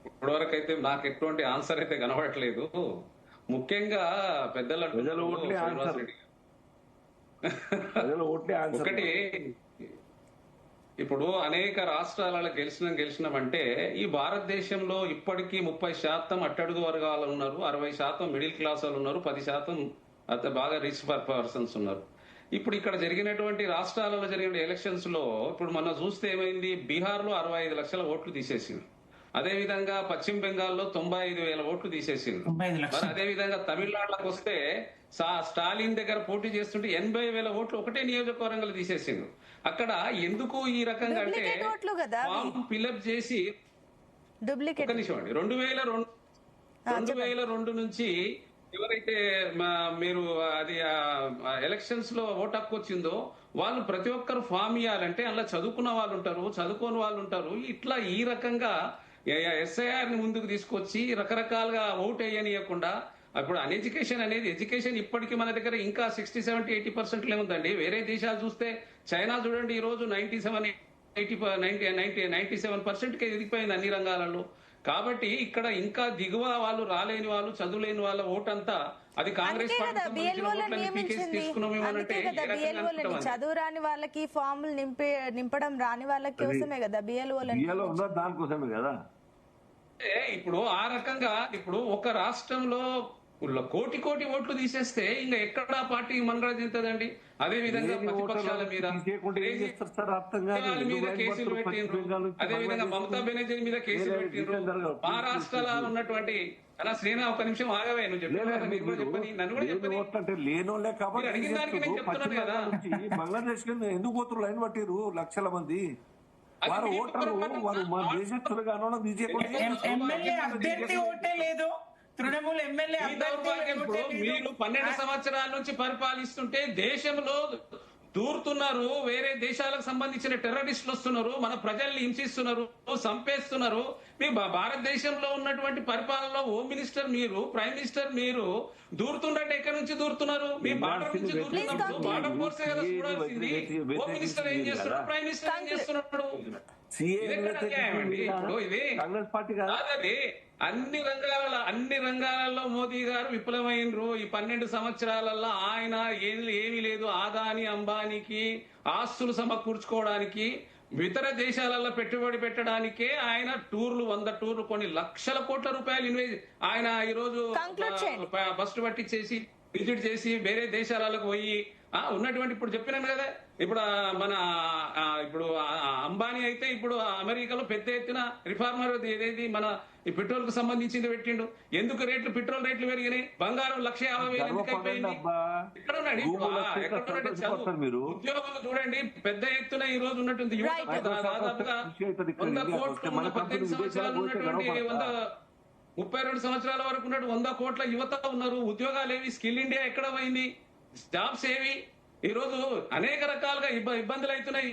ఇప్పటివరకు అయితే నాకు ఎటువంటి ఆన్సర్ అయితే కనబడట్లేదు. ముఖ్యంగా ఒకటి, ఇప్పుడు అనేక రాష్ట్రాలలో గెలిచినామంటే ఈ భారతదేశంలో ఇప్పటికీ 30% అట్టడుగు వర్గాలు ఉన్నారు, 60% మిడిల్ క్లాస్ వాళ్ళు ఉన్నారు, 10% అంత బాగా రిచ్ పర్సన్స్ ఉన్నారు. ఇప్పుడు ఇక్కడ జరిగినటువంటి రాష్ట్రాలలో జరిగిన ఎలక్షన్స్ లో ఇప్పుడు మనం చూస్తే ఏమైంది, బీహార్ లో 65 లక్షల ఓట్లు తీసేసింది, అదే విధంగా పశ్చిమ బెంగాల్లో 95,000 ఓట్లు తీసేసింది. మరి అదే విధంగా తమిళనాడులోకి వస్తే స్టాలిన్ దగ్గర పోటీ చేస్తుంటే 80,000 ఓట్లు ఒకటే నియోజకవర్గంలో తీసేసింది. అక్కడ ఎందుకు ఈ రకంగా అంటే ఫామ్ ఫిల్అప్ చేసి 2002 నుంచి ఎవరైతే మీరు అది ఎలక్షన్స్ లో ఓటు హక్కు వచ్చిందో వాళ్ళు ప్రతి ఒక్కరు ఫామ్ ఇవ్వాలంటే అలా చదువుకున్న వాళ్ళు ఉంటారు, చదువుకోని వాళ్ళు ఉంటారు. ఇట్లా ఈ రకంగా ఎస్ఐఆర్ ని ముందుకు తీసుకొచ్చి రకరకాలుగా ఓటు వేయనీయకుండా ఇప్పుడు అన్ఎడ్యుకేషన్ అనేది ఎడ్యుకేషన్ ఇప్పటికీ మన దగ్గర ఇంకా 60, 70, 80% ఉందండి. వేరే దేశాలు చూస్తే చైనా చూడండి ఈ రోజు 97% ఎదిగిపోయింది అన్ని రంగాలలో. కాబట్టి ఇక్కడ ఇంకా దిగువ వాళ్ళు రాలేని వాళ్ళు చదువులేని వాళ్ళ ఓటు అంతా అది కాంగ్రెస్ చదువు రాని వాళ్ళకి ఫామ్లు నింపడం రాని వాళ్ళకి కోసమే కదా దానికోసమే కదా. ఇప్పుడు ఆ రకంగా ఇప్పుడు ఒక రాష్ట్రంలో కోటి ఓట్లు తీసేస్తే ఇంకా ఎక్కడ పార్టీ మనరా చెందుతుందండి. అదే విధంగా ప్రతిపక్షాల మీద కేసులు పెట్టిండ్రు, అదే విధంగా మమతా బెనర్జీ మీద కేసులు పెట్టిండ్రు. మహారాష్ట్రలో ఉన్నటువంటి అలా శ్రీనా ఒక నిమిషం ఆగవే, నువ్వు చెప్పని నన్ను కూడా చెప్పని అడిగిన దానికి నేను చెప్తున్నాను కదా. బంగ్లాదేశ్ ఎందుకు పోతున్నారు లైన్ పట్టిరు లక్షల మంది వారు ఓటర్లు, వారు మా దేశస్తులుగానో బీజేపీ తృణమూల్ ఎమ్మెల్యే మీరు 12 సంవత్సరాల నుంచి పరిపాలిస్తుంటే దేశంలో దూరుతున్నారు, వేరే దేశాలకు సంబంధించిన టెర్రరిస్టులు వస్తున్నారు, మన ప్రజల్ని హింసిస్తున్నారు, చంపేస్తున్నారు. మీ భారతదేశంలో ఉన్నటువంటి పరిపాలనలో హోమ్ మినిస్టర్ మీరు, ప్రైమ్ మినిస్టర్ మీరు దూరుతుంటే ఎక్కడి నుంచి దూరుతున్నారు? మీ బార్డర్ నుంచి దూరుతున్నప్పుడు బార్డర్ ఫోర్స్ కదా చూడాల్సింది. హోమ్ మినిస్టర్ ఏం చేస్తున్నాడు, ప్రైమ్ మినిస్టర్ ఏం చేస్తున్నాడు? ఇప్పుడు ఇది కాదండి. అన్ని రంగాలలో మోదీ గారు విఫలమైనరు. ఈ 12 సంవత్సరాలలో ఆయన ఏమీ లేదు. ఆదాని అంబానీకి ఆస్తులు సమకూర్చుకోవడానికి, ఇతర దేశాలలో పెట్టుబడి పెట్టడానికే ఆయన టూర్లు 100 టూర్లు కొన్ని లక్షల కోట్ల రూపాయలు ఇన్వెస్ట్ ఆయన ఈ రోజు బస్సు పట్టించేసి విజిట్ చేసి వేరే దేశాలకు పోయి ఉన్నటువంటి ఇప్పుడు చెప్పినాను కదా. ఇప్పుడు మన ఇప్పుడు అంబానీ అయితే ఇప్పుడు అమెరికాలో పెద్ద ఎత్తున రిఫార్మర్ ఏదైతే మన ఈ పెట్రోల్ కు సంబంధించింది పెట్టిండు. ఎందుకు పెట్రోల్ రేట్లు పెరిగినాయి? బంగారం 150,000 ఎందుకు అయిపోయింది? ఎక్కడ ఉన్నాడు ఉద్యోగులు చూడండి పెద్ద ఎత్తున ఈ రోజు ఉన్నటువంటి యువత దాదాపుగా 100 కోట్లు 18 సంవత్సరాలు ఉన్నటువంటి 32 సంవత్సరాల వరకు ఉన్నట్టు 100 కోట్ల యువత ఉన్నారు. ఉద్యోగాలు ఏవి? స్కిల్ ఇండియా ఎక్కడ పోయింది? జాబ్స్ ఏవి? ఈ రోజు అనేక రకాలుగా ఇబ్బందులు అవుతున్నాయి.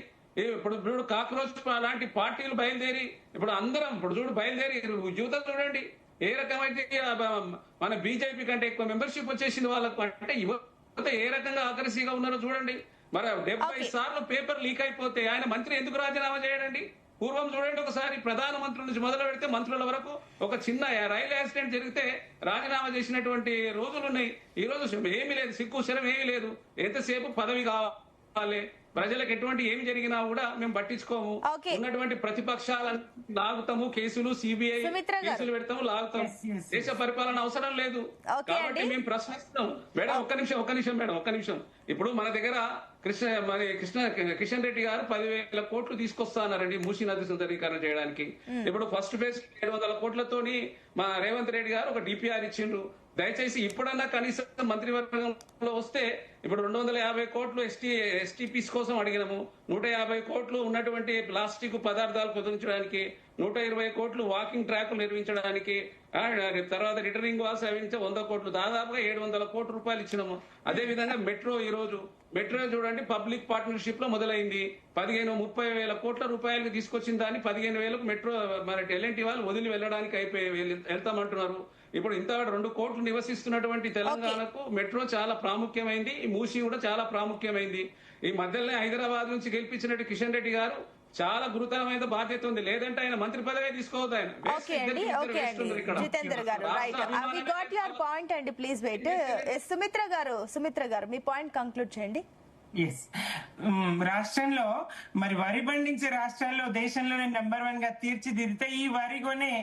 ఇప్పుడు కాక్రోచ్ లాంటి పార్టీలు బయలుదేరి ఇప్పుడు అందరం ఇప్పుడు చూడు బయలుదేరి యువత చూడండి ఏ రకమైతే మన బీజేపీ కంటే ఎక్కువ మెంబర్షిప్ వచ్చేసింది వాళ్ళకు. అంటే యువత ఏ రకంగా ఆకర్షిగా ఉన్నారో చూడండి. మరి 70 సార్లు పేపర్ లీక్ అయిపోతే ఆయన మంత్రి ఎందుకు రాజీనామా చేయడండి? పూర్వం చూడండి ఒకసారి ప్రధానమంత్రి నుంచి మొదలు పెడితే మంత్రుల వరకు ఒక చిన్న రైలు యాక్సిడెంట్ జరిగితే రాజీనామా చేసినటువంటి రోజులు ఉన్నాయి. ఈ రోజు ఏమీ లేదు, సిగ్గు శరం ఏమీ లేదు. ఎంతసేపు పదవి కావాలి, ప్రజలకు ఎటువంటి ఏమి జరిగినా కూడా మేము పట్టించుకోము. ఉన్నటువంటి ప్రతిపక్షాలను లాగుతాము, కేసులు సిబిఐ కేసులు పెడతాము, లాగుతాము. దేశ పరిపాలన అవసరం లేదు కాబట్టి మేము ప్రశ్నిస్తాం. మేడం ఒక్క నిమిషం. ఇప్పుడు మన దగ్గర కిషన్ రెడ్డి గారు 10,000 కోట్లు తీసుకొస్తానారండి మూసీ నది సుందరీకరణ చేయడానికి. ఇప్పుడు ఫస్ట్ ఫేజ్ 700 కోట్లతోని మా రేవంత్ రెడ్డి గారు ఒక డిపిఆర్ ఇచ్చిండ్రు. దయచేసి ఇప్పుడన్నా కనీసం మంత్రివర్గంలో వస్తే ఇప్పుడు 250 కోట్లు ఎస్టీపీస్ కోసం అడిగినాము, 150 కోట్లు ఉన్నటువంటి ప్లాస్టిక్ పదార్థాలు కుదించడానికి, 120 కోట్లు వాకింగ్ ట్రాక్లు నిర్మించడానికి, తర్వాత రిటర్నింగ్ వాల్స్ అవించే 100 కోట్లు, దాదాపుగా 700 కోట్ల రూపాయలు ఇచ్చినాము. అదే విధంగా మెట్రో ఈ రోజు మెట్రో చూడండి పబ్లిక్ పార్ట్నర్షిప్ లో మొదలైంది. 30,000 కోట్ల రూపాయలకు తీసుకొచ్చిన దాన్ని 15,000కు మెట్రో మరి ఎల్ఎన్టీ వాళ్ళు వదిలి వెళ్ళడానికి వెళ్తామంటున్నారు. ఇప్పుడు ఇంత 2 కోట్లు నివసిస్తున్నటువంటి తెలంగాణకు మెట్రో చాలా ప్రాముఖ్యమైంది, ఈ మూసీ కూడా చాలా ప్రాముఖ్యమైంది. ఈ మధ్యలోనే హైదరాబాద్ నుంచి గెలిపించినట్టు కిషన్ రెడ్డి గారు చాలా గురుతరమైన బాధ్యత ఉంది. లేదంటే ఆయన మంత్రి పదవి తీసుకోవద్దు. ఆయన జితేందర్ గారు పాయింట్ అండి. Please wait. సుమిత్ర గారు మీ పాయింట్ కంక్లూడ్ చేయండి. రాష్ట్రంలో మరి వరి పండించే రాష్ట్రాల్లో దేశంలోనే నెంబర్ 1 గా తీర్చిదిద్దితే ఈ వరి కొనే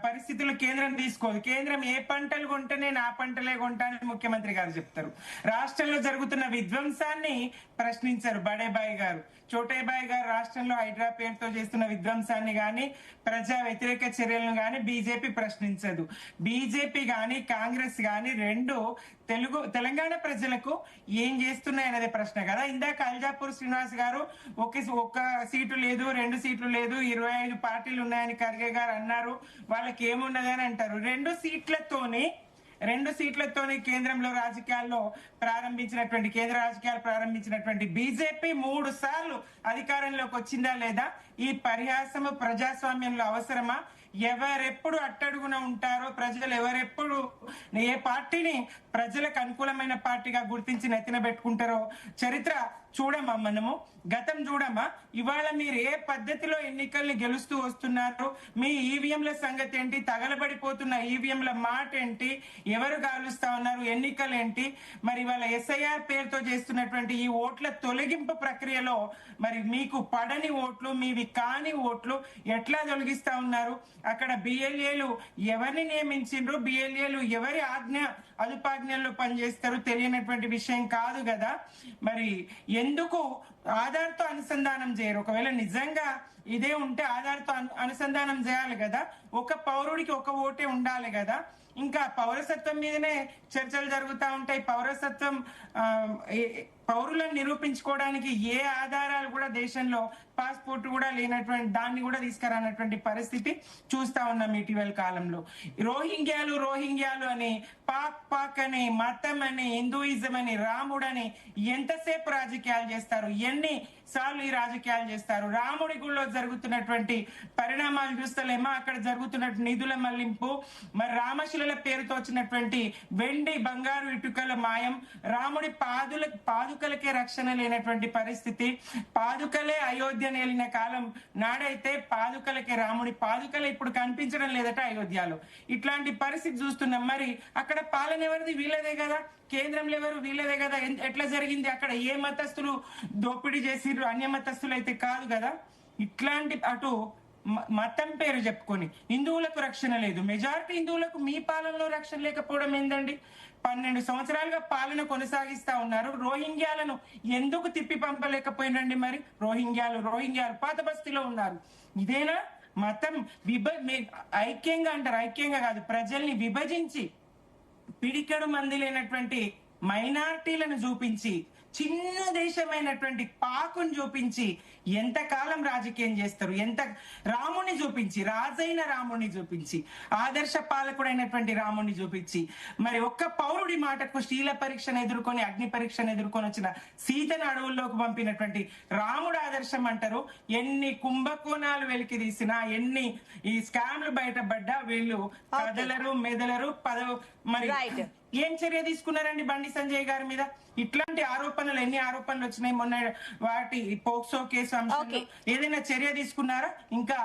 పరిస్థితులు కేంద్రం తీసుకోదు. కేంద్రం ఏ పంటలు కొంటేనే ఆ పంటలే కొంటానని ముఖ్యమంత్రి గారు చెప్తారు. రాష్ట్రంలో జరుగుతున్న విధ్వంసాన్ని ప్రశ్నించారు బడేబాయి గారు, చోటేబాయి గారు. రాష్ట్రంలో హైడ్రా పేరుతో చేస్తున్న విధ్వంసాన్ని గాని ప్రజా వ్యతిరేక చర్యలను గాని బీజేపీ ప్రశ్నించదు. బీజేపీ గాని కాంగ్రెస్ గాని రెండు తెలంగాణ ప్రజలకు ఏం చేస్తున్నాయనేదే ప్రశ్న కదా. ఇందాక అల్జాపూర్ శ్రీనివాస్ గారు ఒక్క సీటు లేదు, 2 సీట్లు లేదు, 25 పార్టీలు ఉన్నాయని ఖర్గే గారు అన్నారు. వాళ్ళకి ఏమున్నదని అంటారు. 2 సీట్లతోనే 2 సీట్లతోనే కేంద్రంలో రాజకీయాల్లో కేంద్ర రాజకీయాలు ప్రారంభించినటువంటి బీజేపీ 3 సార్లు అధికారంలోకి వచ్చిందా లేదా? ఈ పరిహాసము ప్రజాస్వామ్యంలో అవసరమా? ఎవరెప్పుడు అట్టడుగున ఉంటారో, ప్రజలు ఎవరెప్పుడు ఏ పార్టీని ప్రజలకు అనుకూలమైన పార్టీగా గుర్తించి నెత్తిన పెట్టుకుంటారో చరిత్ర చూడమా, మనము గతం చూడమా? ఇవాళ మీరు ఏ పద్ధతిలో ఎన్నికల్ని గెలుస్తూ వస్తున్నారు? మీ ఈవీఎంల సంగతి ఏంటి? తగలబడిపోతున్న ఈవీఎంల మాట ఏంటి? ఎవరు గాలుస్తా ఉన్నారు? ఎన్నికలు ఏంటి? మరి ఇవాళ ఎస్ఐఆర్ పేరుతో చేస్తున్నటువంటి ఈ ఓట్ల తొలగింపు ప్రక్రియలో మరి మీకు పడని ఓట్లు, మీవి కాని ఓట్లు ఎట్లా తొలగిస్తా ఉన్నారు? అక్కడ బిఎల్ఏలు ఎవరిని నియమించిండ్రు, బిఎల్ఏలు ఎవరి అదుపాజ్ఞల్లో పనిచేస్తారు తెలియనటువంటి విషయం కాదు కదా. మరి ఎందుకు ఆధార్తో అనుసంధానం చేయరు? ఒకవేళ నిజంగా ఇదే ఉంటే ఆధార్తో అనుసంధానం చేయాలి కదా. ఒక పౌరుడికి ఒక ఓటే ఉండాలి కదా. ఇంకా పౌరసత్వం మీదనే చర్చలు జరుగుతూ ఉంటాయి. పౌరసత్వం పౌరులను నిరూపించుకోవడానికి ఏ ఆధారాలు కూడా దేశంలో, పాస్పోర్ట్ కూడా లేనటువంటి దాన్ని కూడా తీసుకురానటువంటి పరిస్థితి చూస్తా ఉన్నాం ఇటీవల కాలంలో. రోహింగ్యాలు అని పాక్ అని, మతం అని, హిందూయిజం అని, రాముడని ఎంతసేపు రాజకీయాలు చేస్తారు? ఎన్ని సార్లు ఈ రాజకీయాలు చేస్తారు? రాముడి గుళ్ళో జరుగుతున్నటువంటి పరిణామాలు చూస్తలేమా? అక్కడ జరుగుతున్న నిధుల మళ్లింపు, మరి రామశిలల పేరుతో వచ్చినటువంటి వెండి బంగారు ఇటుకల మాయం, రాముడి పాదుకలకే రక్షణ లేనటువంటి పరిస్థితి. పాదుకలే అయోధ్య నేలిన కాలం నాడైతే పాదుకలకే, రాముడి పాదుకలే ఇప్పుడు కనిపించడం లేదట అయోధ్యలో. ఇట్లాంటి పరిస్థితి చూస్తున్నాం. మరి అక్కడ పాలన ఎవరిది? వీళ్ళదే కదా. కేంద్రంలో ఎవరు? వీళ్ళదే కదా. ఎట్లా జరిగింది అక్కడ? ఏ మతస్థులు దోపిడీ చేసిర్రు? అన్య మతస్థులు అయితే కాదు కదా. ఇట్లాంటి అటు మతం పేరు చెప్పుకొని హిందువులకు రక్షణ లేదు. మెజారిటీ హిందువులకు మీ పాలనలో రక్షణ లేకపోవడం ఏందండి? 12 సంవత్సరాలుగా పాలన కొనసాగిస్తా ఉన్నారు. రోహింగ్యాలను ఎందుకు తిప్పి పంపలేకపోయినండి? మరి రోహింగ్యాలు పాత బస్తీలో ఉన్నారు. ఇదేనా మతం? ఐక్యంగా అంటారు, ఐక్యంగా కాదు, ప్రజల్ని విభజించి పిడికెడు మంది లేనటువంటి మైనారిటీలను చూపించి, చిన్న దేశమైనటువంటి పాకును చూపించి ఎంతకాలం రాజకీయం చేస్తారు? రాముని చూపించి, రాజైన రాముని చూపించి, ఆదర్శ పాలకుడైనటువంటి రాముని చూపించి, మరి ఒక్క పౌరుడి మాటకు శీల పరీక్షను ఎదుర్కొని, అగ్ని పరీక్షను ఎదుర్కొని వచ్చిన సీతను అడవుల్లోకి పంపినటువంటి రాముడు ఆదర్శం అంటారు. ఎన్ని కుంభకోణాలు వెలికి తీసినా, ఎన్ని ఈ స్కామ్లు బయటపడ్డా వీళ్ళు కదలరు, మెదలరు. మరి ఏం చర్య తీసుకున్నారండి బండి సంజయ్ గారి మీద? ఇట్లాంటి ఆరోపణలు, ఎన్ని ఆరోపణలు వచ్చినాయి మొన్న వాటి పోక్సో కేసు అంశంలో ఏదైనా చర్య తీసుకున్నారా? ఇంకా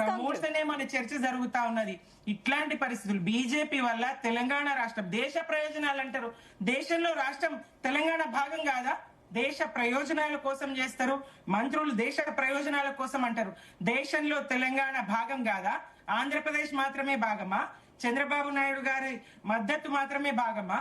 ప్రమోషన్ ఏమనే చర్చ జరుగుతా ఉన్నది. ఇట్లాంటి పరిస్థితులు బీజేపీ వల్ల తెలంగాణ రాష్ట్రం దేశ ప్రయోజనాలు అంటారు. దేశంలో రాష్ట్రం తెలంగాణ భాగం కాదా? దేశ ప్రయోజనాల కోసం చేస్తారు మంత్రులు, దేశ ప్రయోజనాల కోసం అంటారు. దేశంలో తెలంగాణ భాగం కాదా? ఆంధ్రప్రదేశ్ మాత్రమే భాగమా? చంద్రబాబు నాయుడు గారి మద్దతు మాత్రమే భాగమా?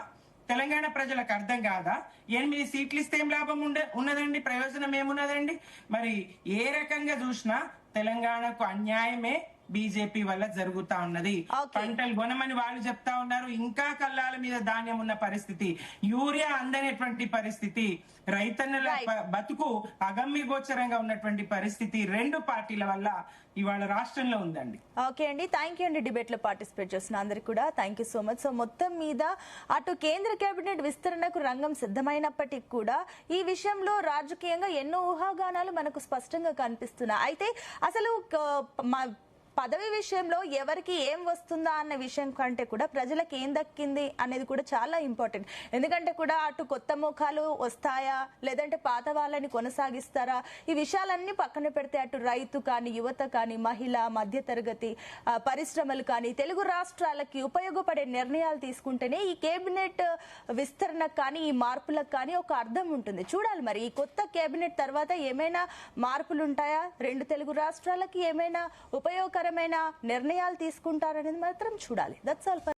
తెలంగాణ ప్రజలకు అర్థం కాదా? 8 సీట్లు ఇస్తే ఏం లాభం ఉన్నదండి? ప్రయోజనం ఏమున్నదండి? మరి ఏ రకంగా చూసినా తెలంగాణకు అన్యాయమే బీజేపీ వల్ల జరుగుతా ఉన్నది. పంటలు కొనమని వాళ్ళు చెప్తా ఉన్నారు, ఇంకా కల్లాల మీద ధాన్యం ఉన్న పరిస్థితి, యూరియా అందనేటువంటి పరిస్థితి, రైతన్నుల బతుకు అగమ్య గోచరంగా ఉన్నటువంటి పరిస్థితి 2 పార్టీల వల్ల ఇవాళ రాష్ట్రంలో ఉందండి. ఓకే అండి, థ్యాంక్ యూ అండి. డిబేట్ లో పార్టిసిపేట్ చేసిన అందరికి కూడా thank you so much. So మొత్తం మీద అటు కేంద్ర కేబినెట్ విస్తరణకు రంగం సిద్ధమైనప్పటికీ కూడా ఈ విషయంలో రాజకీయంగా ఎన్నో ఊహాగానాలు మనకు స్పష్టంగా కనిపిస్తున్నాయి. అయితే అసలు పదవి విషయంలో ఎవరికి ఏం వస్తుందా అన్న విషయం కంటే కూడా ప్రజలకు ఏం దక్కింది అనేది కూడా చాలా ఇంపార్టెంట్. ఎందుకంటే కూడా అటు కొత్త ముఖాలు వస్తాయా, లేదంటే పాత వాళ్ళని కొనసాగిస్తారా, ఈ విషయాలన్నీ పక్కన పెడితే అటు రైతు కానీ, యువత కానీ, మహిళ, మధ్యతరగతి, పరిశ్రమలు కానీ, తెలుగు రాష్ట్రాలకి ఉపయోగపడే నిర్ణయాలు తీసుకుంటేనే ఈ కేబినెట్ విస్తరణకు కానీ, ఈ మార్పులకు కానీ ఒక అర్థం ఉంటుంది. చూడాలి మరి ఈ కొత్త కేబినెట్ తర్వాత ఏమైనా మార్పులు ఉంటాయా, 2 తెలుగు రాష్ట్రాలకి ఏమైనా ఉపయోగకరమైన నిర్ణయాలు తీసుకుంటారనేది మాత్రం చూడాలి. That's all.